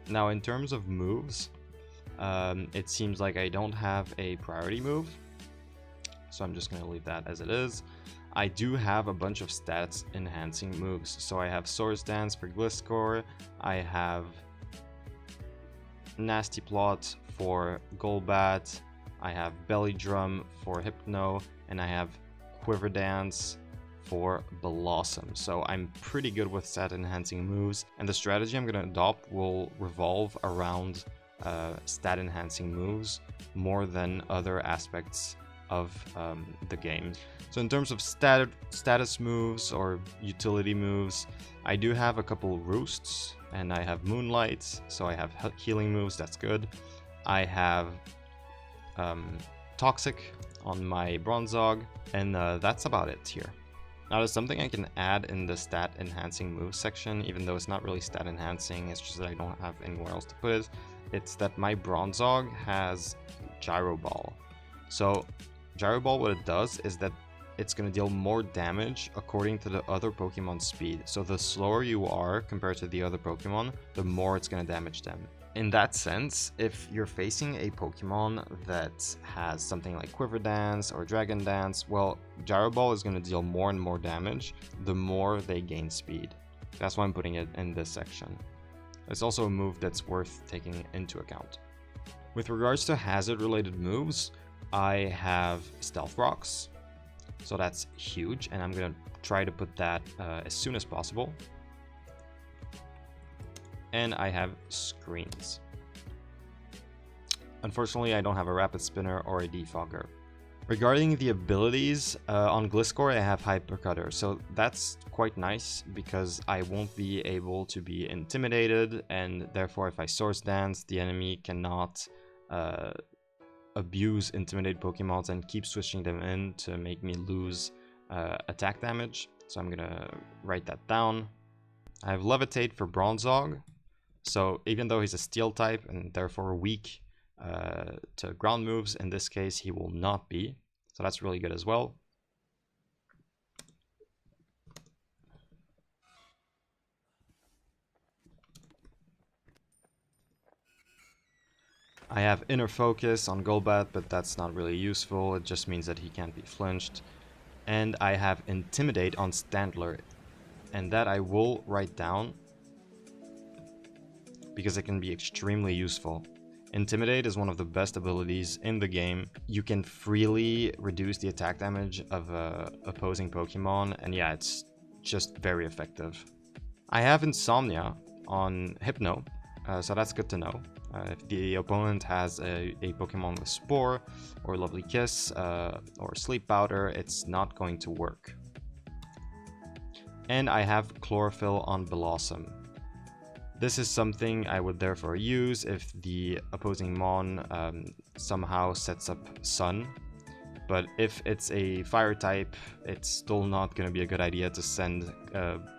Now, in terms of moves, it seems like I don't have a priority move, so I'm just going to leave that as it is. I do have a bunch of stats enhancing moves, so I have Swords Dance for Gliscor, I have Nasty Plot for Golbat, I have Belly Drum for Hypno, and I have Quiver Dance for Blossom. So I'm pretty good with stat enhancing moves, and the strategy I'm going to adopt will revolve around stat enhancing moves more than other aspects of the game. So in terms of status moves or utility moves, I do have a couple Roosts, and I have Moonlight, so I have healing moves, that's good. I have Toxic on my Bronzog, and that's about it here. Now there's something I can add in the stat enhancing moves section, even though it's not really stat enhancing, it's just that I don't have anywhere else to put it. It's that my Bronzog has Gyro Ball. So Gyro Ball, what it does is that it's going to deal more damage according to the other Pokemon's speed. So the slower you are compared to the other Pokemon, the more it's going to damage them. In that sense, if you're facing a Pokemon that has something like Quiver Dance or Dragon Dance, well, Gyro Ball is going to deal more and more damage the more they gain speed. That's why I'm putting it in this section. It's also a move that's worth taking into account. With regards to hazard-related moves, I have Stealth Rocks, so that's huge, and I'm going to try to put that as soon as possible. And I have Screens. Unfortunately, I don't have a Rapid Spinner or a Defogger. Regarding the abilities, on Gliscor I have Hyper Cutter, so that's quite nice because I won't be able to be intimidated, and therefore if I Swords Dance, the enemy cannot abuse Intimidate Pokemons and keep switching them in to make me lose attack damage. So I'm gonna write that down. I have Levitate for Bronzog. So even though he's a Steel type and therefore weak to ground moves, in this case he will not be. So that's really good as well. I have Inner Focus on Golbat, but that's not really useful. It just means that he can't be flinched. And I have Intimidate on Stantler, and that I will write down because it can be extremely useful. Intimidate is one of the best abilities in the game. You can freely reduce the attack damage of opposing Pokemon, and yeah, it's just very effective. I have Insomnia on Hypno, so that's good to know. If the opponent has a Pokemon with Spore, or Lovely Kiss, or Sleep Powder, it's not going to work. And I have Chlorophyll on Blossom. This is something I would therefore use if the opposing Mon somehow sets up Sun. But if it's a Fire type, it's still not going to be a good idea to send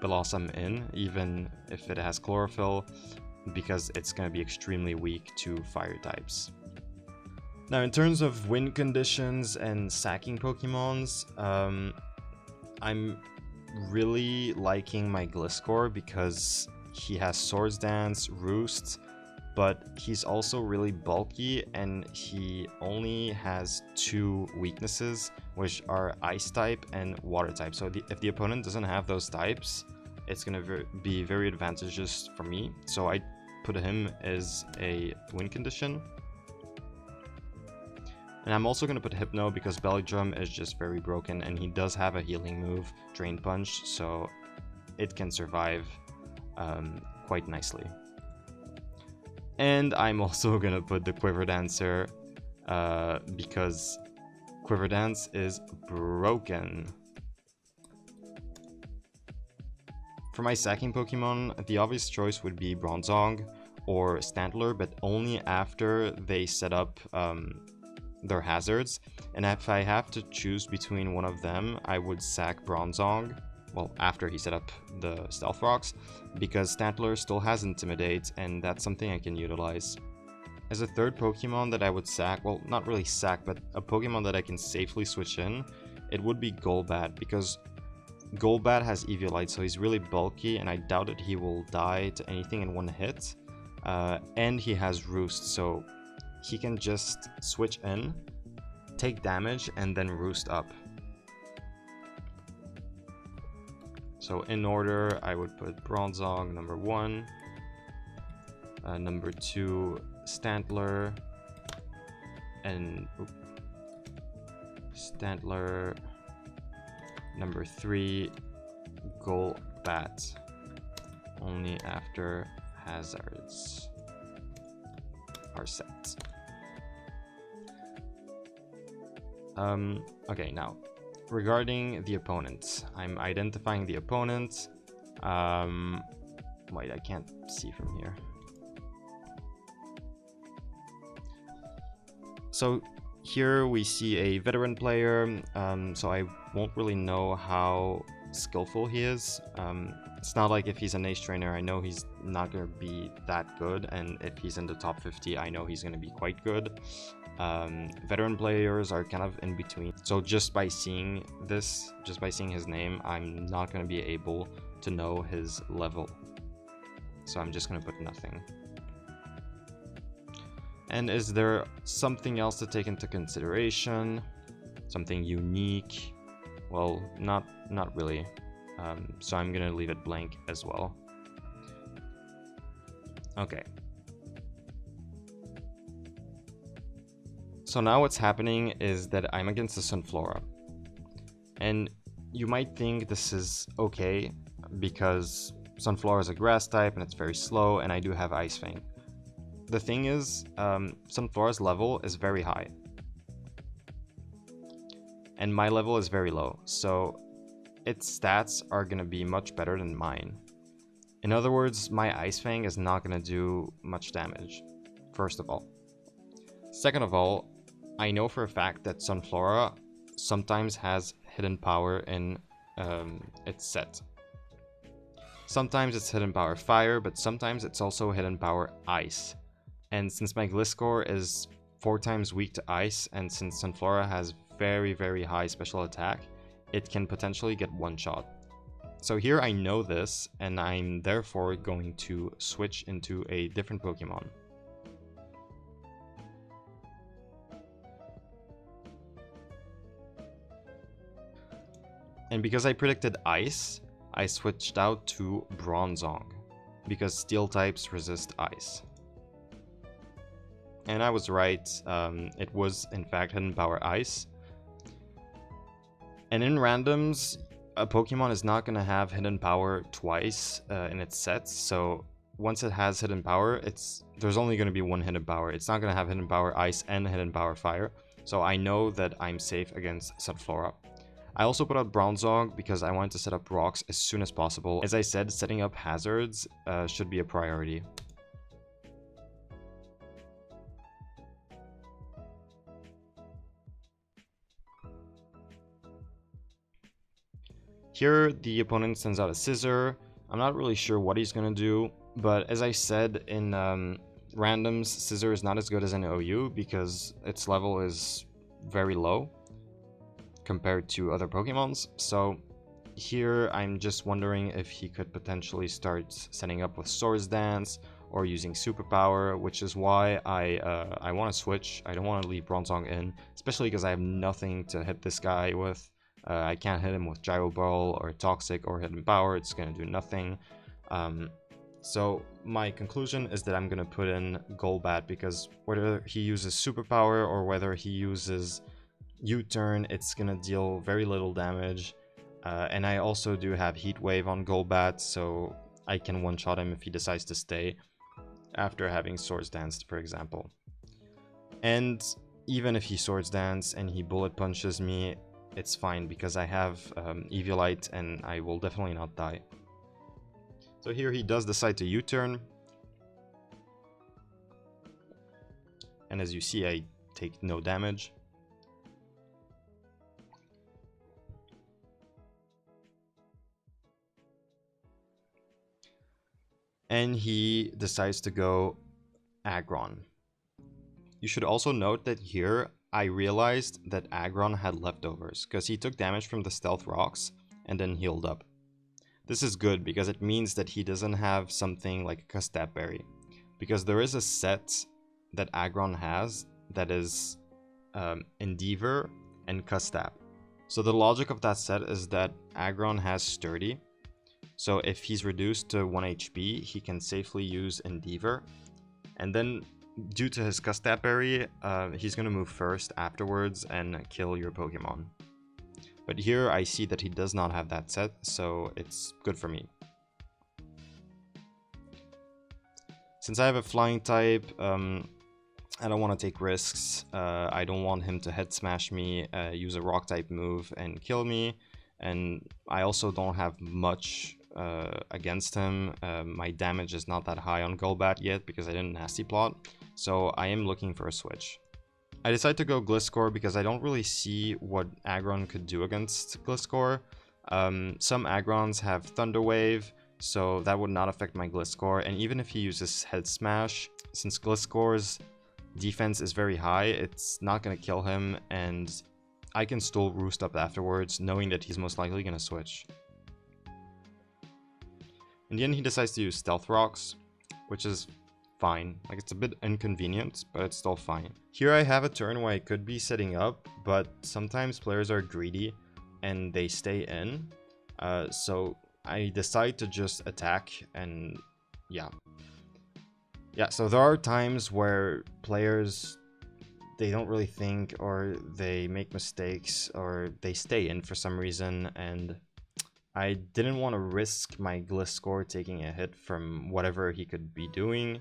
Blossom in, even if it has Chlorophyll, because it's going to be extremely weak to Fire types. Now in terms of win conditions and sacking Pokemons, I'm really liking my Gliscor because he has Swords Dance, Roost, but he's also really bulky and he only has 2 weaknesses, which are Ice type and Water type. So if the opponent doesn't have those types, it's going to be very advantageous for me. So I put him as a win condition. And I'm also going to put Hypno because Belly Drum is just very broken and he does have a healing move, Drain Punch, so it can survive quite nicely. And I'm also gonna put the Quiver Dancer because Quiver Dance is broken. For my sacking Pokemon, the obvious choice would be Bronzong or Stantler, but only after they set up their hazards. And if I have to choose between one of them, I would sack Bronzong. Well, after he set up the Stealth Rocks, because Stantler still has Intimidate, and that's something I can utilize. As a third Pokemon that I would sack, well, not really sack, but a Pokemon that I can safely switch in, it would be Golbat, because Golbat has Eviolite, so he's really bulky, and I doubt that he will die to anything in one hit. And he has Roost, so he can just switch in, take damage, and then Roost up. So in order, I would put Bronzong number 1, number 2 Stantler, and Stantler, number 3 Golbat, only after hazards are set. Okay, now regarding the opponent, I'm identifying the opponent. Wait, I can't see from here. So here we see a veteran player, so I won't really know how skillful he is. It's not like if he's an ace trainer, I know he's not going to be that good, and if he's in the top 50, I know he's going to be quite good. Veteran players are kind of in between, so just by seeing this, just by seeing his name, I'm not going to be able to know his level, so I'm just going to put nothing. And is there something else to take into consideration? Something unique? Well, not really. So I'm gonna leave it blank as well. Okay. So now what's happening is that I'm against the Sunflora. And you might think this is okay because Sunflora is a grass type and it's very slow, and I do have Ice Fang. The thing is, Sunflora's level is very high. And my level is very low, so its stats are going to be much better than mine. In other words, my Ice Fang is not going to do much damage, first of all. Second of all, I know for a fact that Sunflora sometimes has hidden power in its set. Sometimes it's hidden power fire, but sometimes it's also hidden power ice. And since my Gliscor is 4 times weak to ice, and since Sunflora has very high special attack, it can potentially get one-shot. So here I know this, and I'm therefore going to switch into a different Pokemon. And because I predicted ice, I switched out to Bronzong, because steel types resist ice. And I was right, it was in fact hidden power ice. And in randoms, a Pokemon is not going to have hidden power twice in its sets, so once it has hidden power, there's only going to be one hidden power. It's not going to have hidden power ice and hidden power fire, so I know that I'm safe against Sunflora. I also put out Bronzong because I wanted to set up rocks as soon as possible. As I said, setting up hazards should be a priority. Here, the opponent sends out a Scissor. I'm not really sure what he's going to do, but as I said, in randoms, Scissor is not as good as an OU because its level is very low compared to other Pokemons. So here, I'm just wondering if he could potentially start setting up with Swords Dance or using Superpower, which is why I want to switch. I don't want to leave Bronzong in, especially because I have nothing to hit this guy with. I can't hit him with Gyro Ball or Toxic or Hidden Power, it's going to do nothing. So my conclusion is that I'm going to put in Golbat because whether he uses Superpower or whether he uses U-Turn, it's going to deal very little damage. And I also do have Heat Wave on Golbat, so I can one-shot him if he decides to stay after having Swords Danced, for example. And even if he Swords Dance and he Bullet Punches me, it's fine because I have Eviolite and I will definitely not die. So here he does decide to U-turn. And as you see, I take no damage. And he decides to go Aggron. You should also note that here I realized that Aggron had leftovers, because he took damage from the Stealth Rocks and then healed up. This is good, because it means that he doesn't have something like a Custap Berry. Because there is a set that Aggron has that is Endeavor and Custap. So the logic of that set is that Aggron has Sturdy. So if he's reduced to 1 HP, he can safely use Endeavor. And then due to his Custap Berry, he's going to move first afterwards and kill your Pokemon. But here I see that he does not have that set, so it's good for me. Since I have a flying type, I don't want to take risks. I don't want him to head smash me, use a rock type move and kill me. And I also don't have much against him. My damage is not that high on Golbat yet because I didn't nasty plot. So I am looking for a switch. I decided to go Gliscor because I don't really see what Aggron could do against Gliscor. Some Aggrons have Thunder Wave, so that would not affect my Gliscor. And even if he uses Head Smash, since Gliscor's defense is very high, it's not going to kill him, and I can still roost up afterwards, knowing that he's most likely going to switch. In the end, he decides to use Stealth Rocks, which is fine. Like, it's a bit inconvenient, but it's still fine. Here I have a turn where I could be setting up, but sometimes players are greedy and they stay in. So I decide to just attack, and yeah. Yeah, so there are times where players, they don't really think, or they make mistakes, or they stay in for some reason, and I didn't want to risk my Gliscor taking a hit from whatever he could be doing,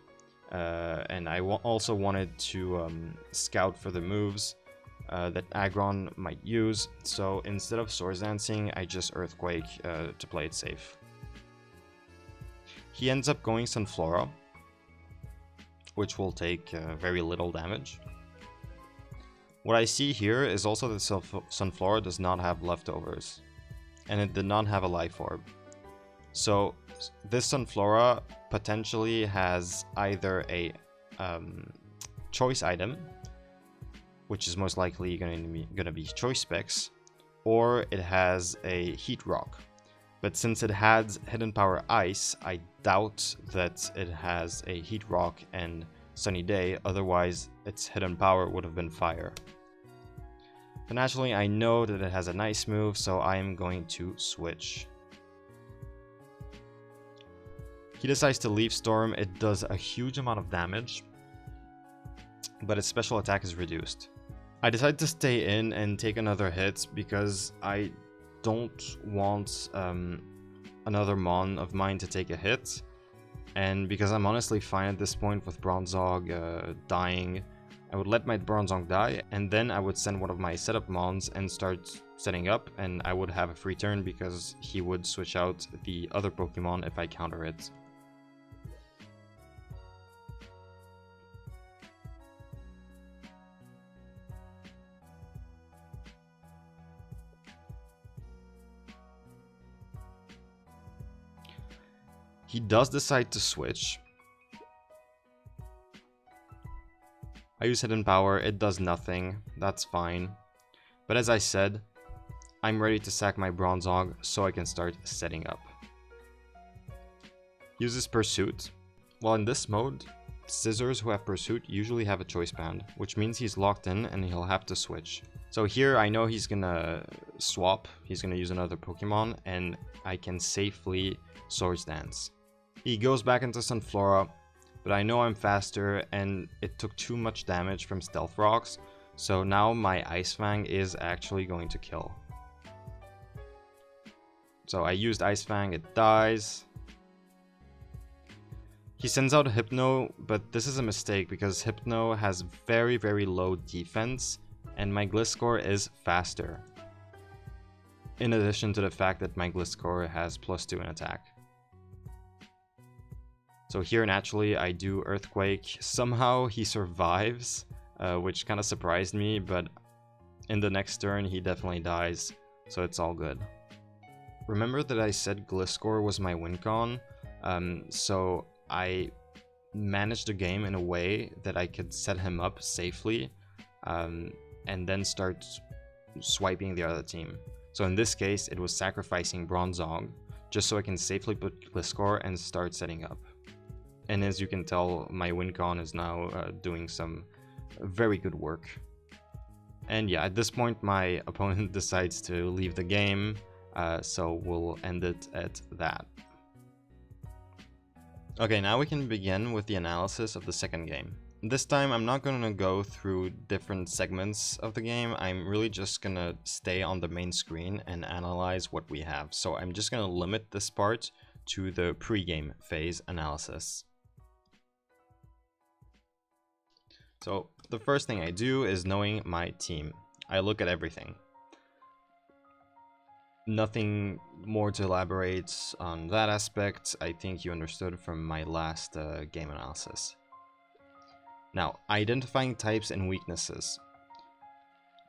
and I also wanted to scout for the moves that Aggron might use, so instead of Swords Dancing, I just Earthquake to play it safe. He ends up going Sunflora, which will take very little damage. What I see here is also that Sunflora does not have leftovers, and it did not have a Life Orb. So this Sunflora potentially has either a choice item, which is most likely going to be Choice Specs, or it has a Heat Rock. But since it has Hidden Power Ice, I doubt that it has a Heat Rock and Sunny Day, otherwise its Hidden Power would have been Fire. But naturally, I know that it has a nice move, so I am going to switch. He decides to Leaf Storm. It does a huge amount of damage, but its special attack is reduced. I decide to stay in and take another hit because I don't want another Mon of mine to take a hit, and because I'm honestly fine at this point with Bronzong dying, I would let my Bronzong die, and then I would send one of my setup Mons and start setting up, and I would have a free turn because he would switch out the other Pokemon if I counter it. He does decide to switch. I use Hidden Power, it does nothing, that's fine. But as I said, I'm ready to sack my Bronzong so I can start setting up. Uses Pursuit. Well, in this mode, Scissors who have Pursuit usually have a Choice Band, which means he's locked in and he'll have to switch. So here I know he's gonna swap, he's gonna use another Pokemon, and I can safely Swords Dance. He goes back into Sunflora, but I know I'm faster and it took too much damage from Stealth Rocks, so now my Ice Fang is actually going to kill. So I used Ice Fang, it dies. He sends out Hypno, but this is a mistake because Hypno has very, very low defense and my Gliscor is faster. In addition to the fact that my Gliscor has +2 in attack. So here naturally I do Earthquake. Somehow he survives, which kind of surprised me, but in the next turn he definitely dies, so it's all good. Remember that I said Gliscor was my WinCon, so I managed the game in a way that I could set him up safely, and then start swiping the other team. So in this case it was sacrificing Bronzong, just so I can safely put Gliscor and start setting up. And as you can tell, my WinCon is now doing some very good work. And yeah, at this point my opponent decides to leave the game, so we'll end it at that. Okay, now we can begin with the analysis of the second game. This time I'm not going to go through different segments of the game, I'm really just going to stay on the main screen and analyze what we have. So I'm just going to limit this part to the pre-game phase analysis. So the first thing I do is knowing my team. I look at everything. Nothing more to elaborate on that aspect. I think you understood from my last game analysis. Now, identifying types and weaknesses.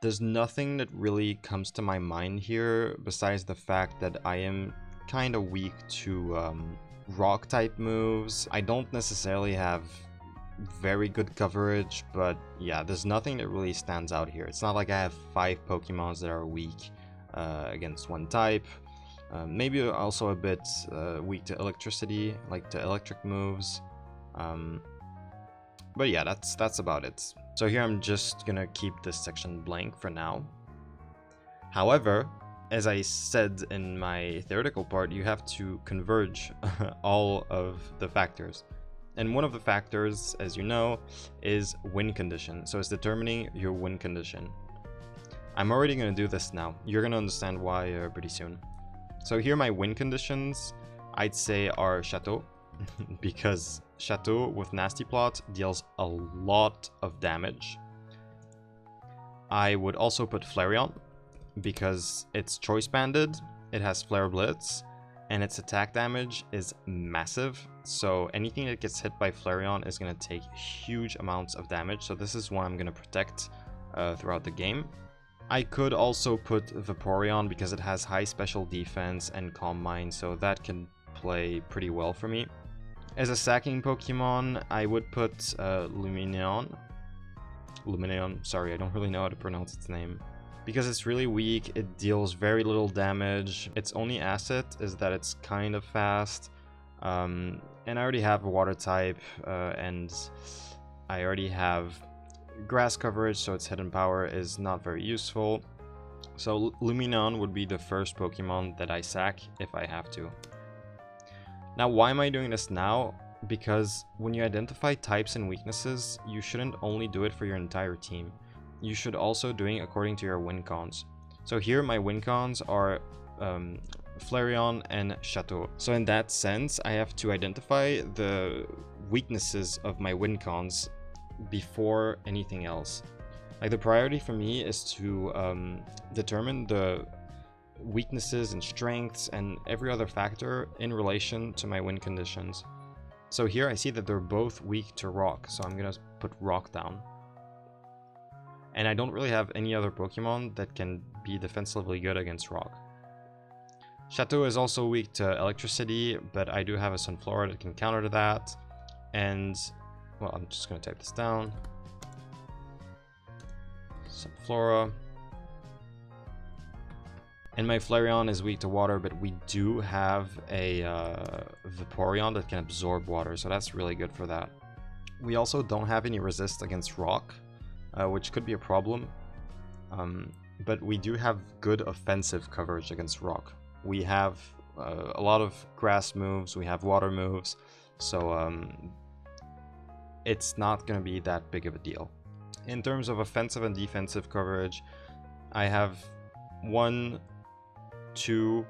There's nothing that really comes to my mind here besides the fact that I am kind of weak to rock type moves. I don't necessarily have very good coverage, but yeah, there's nothing that really stands out here. It's not like I have 5 Pokemons that are weak against one type. Maybe also a bit weak to electricity, like to electric moves. But yeah, that's about it. So here I'm just gonna keep this section blank for now. However, as I said in my theoretical part, you have to converge all of the factors. And one of the factors, as you know, is win condition. So it's determining your win condition. I'm already going to do this now. You're going to understand why pretty soon. So here my win conditions, I'd say, are Chateau. Because Chateau with Nasty Plot deals a lot of damage. I would also put Flareon, because it's choice banded, it has Flare Blitz, and its attack damage is massive. So anything that gets hit by Flareon is going to take huge amounts of damage. So this is one I'm going to protect throughout the game. I could also put Vaporeon because it has high special defense and Calm Mind, so that can play pretty well for me. As a sacking Pokemon, I would put Lumineon, sorry, I don't really know how to pronounce its name. Because it's really weak, it deals very little damage. Its only asset is that it's kind of fast. And I already have a water type, and I already have grass coverage, so its hidden power is not very useful. So Lumineon would be the first Pokemon that I sack if I have to. Now, why am I doing this now? Because when you identify types and weaknesses, you shouldn't only do it for your entire team. You should also doing according to your WINCONs. So here my WINCONs are Flareon and Chateau. So in that sense, I have to identify the weaknesses of my WINCONs before anything else. Like, the priority for me is to determine the weaknesses and strengths and every other factor in relation to my win conditions. So here I see that they're both weak to rock, so I'm gonna put rock down. And I don't really have any other Pokemon that can be defensively good against rock. Chateau is also weak to electricity, but I do have a Sunflora that can counter that. And, well, I'm just going to type this down. Sunflora. And my Flareon is weak to water, but we do have a Vaporeon that can absorb water, so that's really good for that. We also don't have any resist against rock, which could be a problem. But we do have good offensive coverage against rock. We have a lot of grass moves, we have water moves, so it's not going to be that big of a deal. In terms of offensive and defensive coverage, I have 1, 2,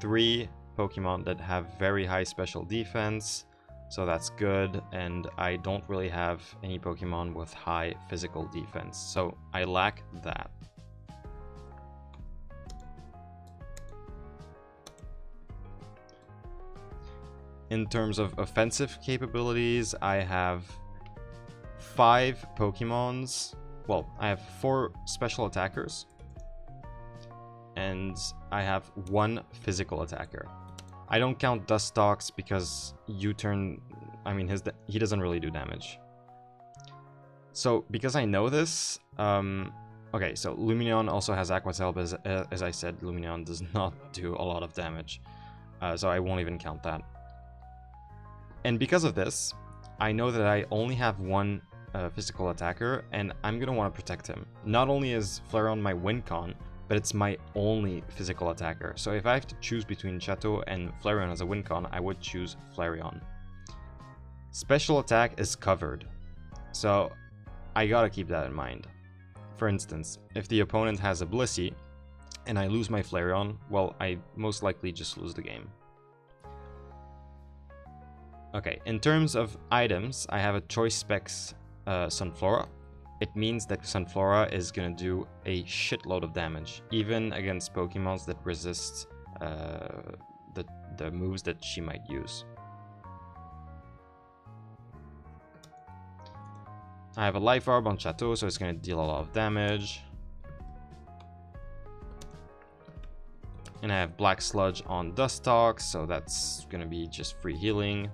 3 Pokemon that have very high special defense, so that's good, and I don't really have any Pokemon with high physical defense, so I lack that. In terms of offensive capabilities, I have 5 Pokemons. Well, I have 4 special attackers. And I have 1 physical attacker. I don't count Dustox because U-turn, I mean, he doesn't really do damage. So, because I know this, okay, so Lumineon also has Aqua Tail, but as I said, Lumineon does not do a lot of damage. So I won't even count that. And because of this, I know that I only have 1 physical attacker, and I'm going to want to protect him. Not only is Flareon my win con, but it's my only physical attacker. So if I have to choose between Chateau and Flareon as a win con, I would choose Flareon. Special attack is covered, so I gotta keep that in mind. For instance, if the opponent has a Blissey, and I lose my Flareon, well, I most likely just lose the game. Okay, in terms of items, I have a Choice Specs Sunflora. It means that Sunflora is going to do a shitload of damage, even against Pokemons that resist the moves that she might use. I have a Life Orb on Chateau, so it's going to deal a lot of damage. And I have Black Sludge on Dustox, so that's gonna be just free healing.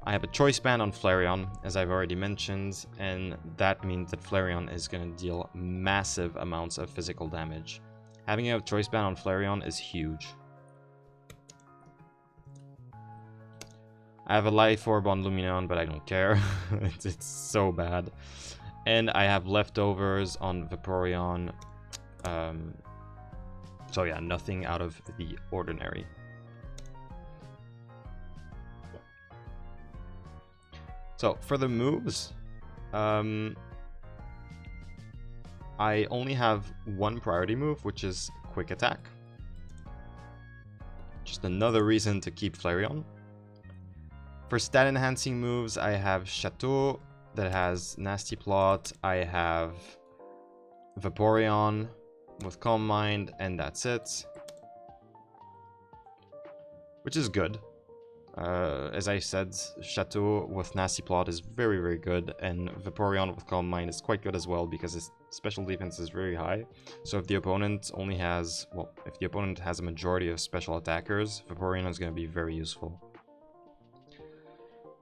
I have a Choice Band on Flareon, as I've already mentioned, and that means that Flareon is going to deal massive amounts of physical damage. Having a Choice Band on Flareon is huge. I have a Life Orb on Lumineon, but I don't care. it's so bad. And I have Leftovers on Vaporeon. So yeah, nothing out of the ordinary. So for the moves, I only have one priority move, which is Quick Attack. Just another reason to keep Flareon. For stat enhancing moves, I have Chateau that has Nasty Plot. I have Vaporeon with Calm Mind, and that's it. Which is good. As I said, Chateau with Nasty Plot is very, very good, and Vaporeon with Calm Mind is quite good as well because its special defense is very high. So if the opponent only has, well, if the opponent has a majority of special attackers, Vaporeon is going to be very useful.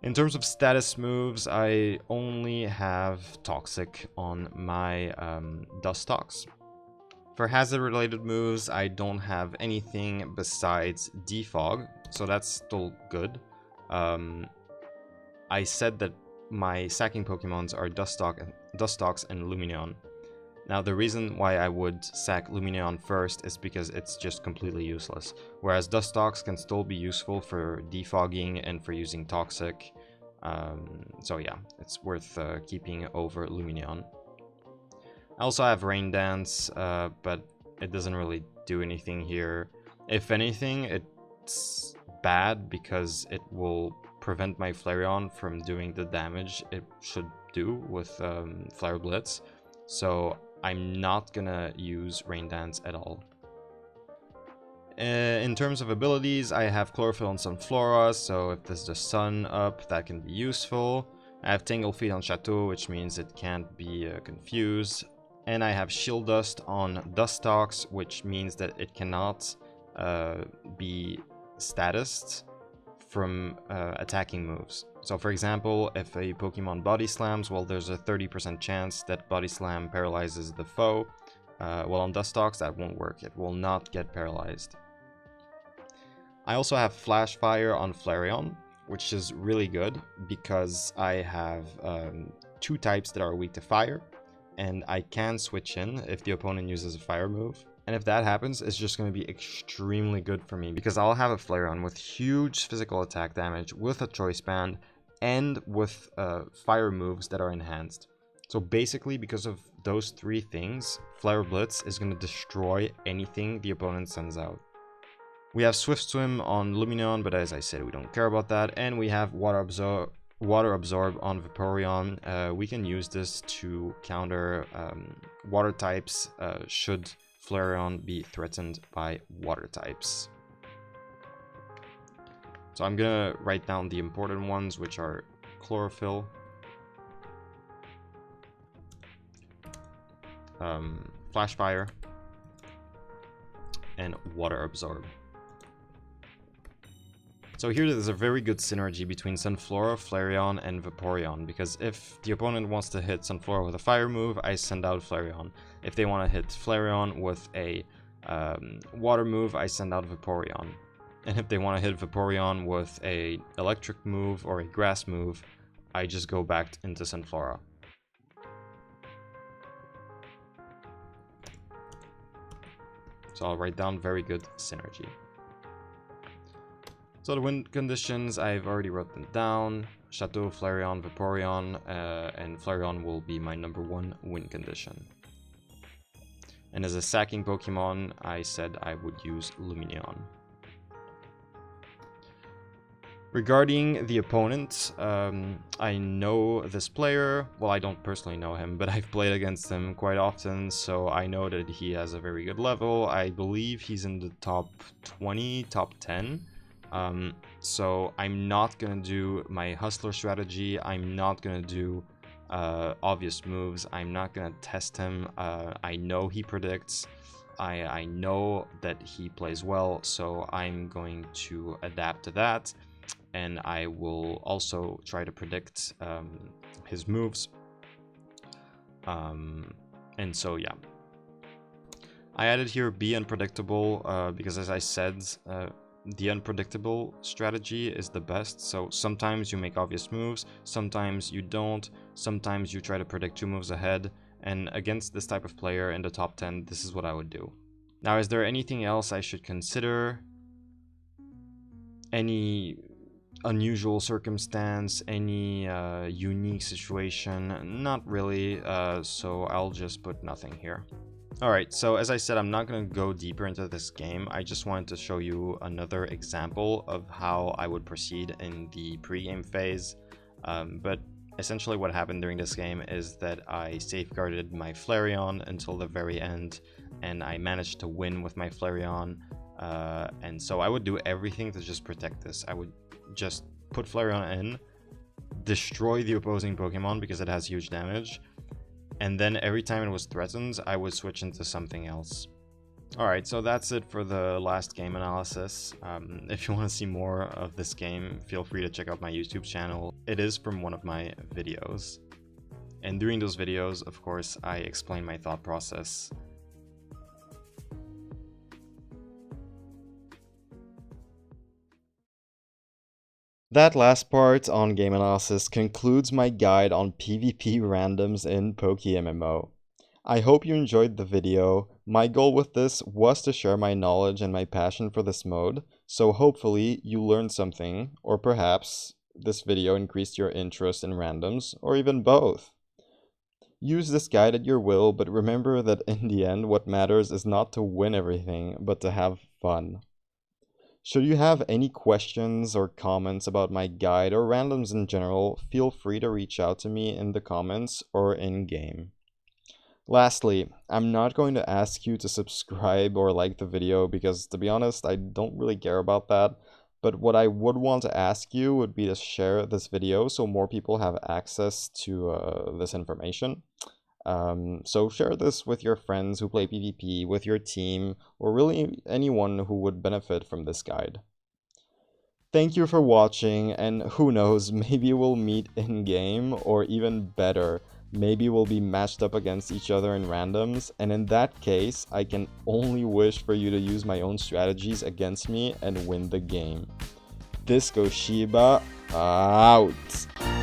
In terms of status moves, I only have Toxic on my Dustox. For hazard-related moves, I don't have anything besides Defog, so that's still good. I said that my sacking Pokemons are Dustox and Lumineon. Now, the reason why I would sack Lumineon first is because it's just completely useless, whereas Dustox can still be useful for defogging and for using Toxic. So yeah, it's worth keeping over Lumineon. I also have Rain Dance, but it doesn't really do anything here. If anything, it's bad because it will prevent my Flareon from doing the damage it should do with Flare Blitz. So I'm not gonna use Rain Dance at all. In terms of abilities, I have Chlorophyll and Sunflora, so if there's the sun up, that can be useful. I have Tangle Feet on Chateau, which means it can't be confused. And I have Shield Dust on Dustox, which means that it cannot be statused from attacking moves. So for example, if a Pokemon Body Slams, well, there's a 30% chance that Body Slam paralyzes the foe. Well, on Dustox, that won't work. It will not get paralyzed. I also have Flash Fire on Flareon, which is really good because I have two types that are weak to fire, and I can switch in if the opponent uses a fire move. And if that happens, it's just going to be extremely good for me because I'll have a Flareon with huge physical attack damage, with a Choice Band, and with fire moves that are enhanced. So basically, because of those three things, Flare Blitz is going to destroy anything the opponent sends out. We have Swift Swim on Lumineon, but as I said, we don't care about that. And we have Water Absorb on Vaporeon. We can use this to counter water types should Flareon be threatened by water types. So I'm gonna write down the important ones, which are Chlorophyll, Flash Fire, and Water Absorb. So here there's a very good synergy between Sunflora, Flareon, and Vaporeon, because if the opponent wants to hit Sunflora with a fire move, I send out Flareon. If they want to hit Flareon with a water move, I send out Vaporeon. And if they want to hit Vaporeon with a electric move or a grass move, I just go back into Sunflora. So I'll write down very good synergy. So the win conditions, I've already wrote them down. Chateau, Flareon, Vaporeon, and Flareon will be my #1 win condition. And as a sacking Pokemon, I said I would use Lumineon. Regarding the opponent, I know this player. Well, I don't personally know him, but I've played against him quite often, so I know that he has a very good level. I believe he's in the top 20, top 10. So I'm not gonna do my Hustler strategy. I'm not gonna do obvious moves. I'm not gonna test him. I know he predicts. I know that he plays well, so I'm going to adapt to that, and I will also try to predict his moves. And so yeah, I added here be unpredictable because, as I said, the unpredictable strategy is the best. So sometimes you make obvious moves, sometimes you don't, sometimes you try to predict 2 moves ahead, and against this type of player in the top 10, this is what I would do. Now, is there anything else I should consider? Any unusual circumstance, any unique situation? Not really, so I'll just put nothing here. Alright, so as I said, I'm not going to go deeper into this game. I just wanted to show you another example of how I would proceed in the pre-game phase. But essentially what happened during this game is that I safeguarded my Flareon until the very end, and I managed to win with my Flareon. And so I would do everything to just protect this. I would just put Flareon in, destroy the opposing Pokemon because it has huge damage, and then every time it was threatened, I would switch into something else. Alright, so that's it for the last game analysis. If you want to see more of this game, feel free to check out my YouTube channel. It is from one of my videos. And during those videos, of course, I explain my thought process. That last part on game analysis concludes my guide on PvP randoms in PokeMMO. I hope you enjoyed the video. My goal with this was to share my knowledge and my passion for this mode, so hopefully you learned something, or perhaps this video increased your interest in randoms, or even both. Use this guide at your will, but remember that in the end what matters is not to win everything, but to have fun. Should you have any questions or comments about my guide or randoms in general, feel free to reach out to me in the comments or in-game. Lastly, I'm not going to ask you to subscribe or like the video because, to be honest, I don't really care about that. But what I would want to ask you would be to share this video so more people have access to this information. So share this with your friends who play PvP, with your team, or really anyone who would benefit from this guide. Thank you for watching, and who knows, maybe we'll meet in-game, or even better, maybe we'll be matched up against each other in randoms, and in that case, I can only wish for you to use my own strategies against me and win the game. DiscoShiba out!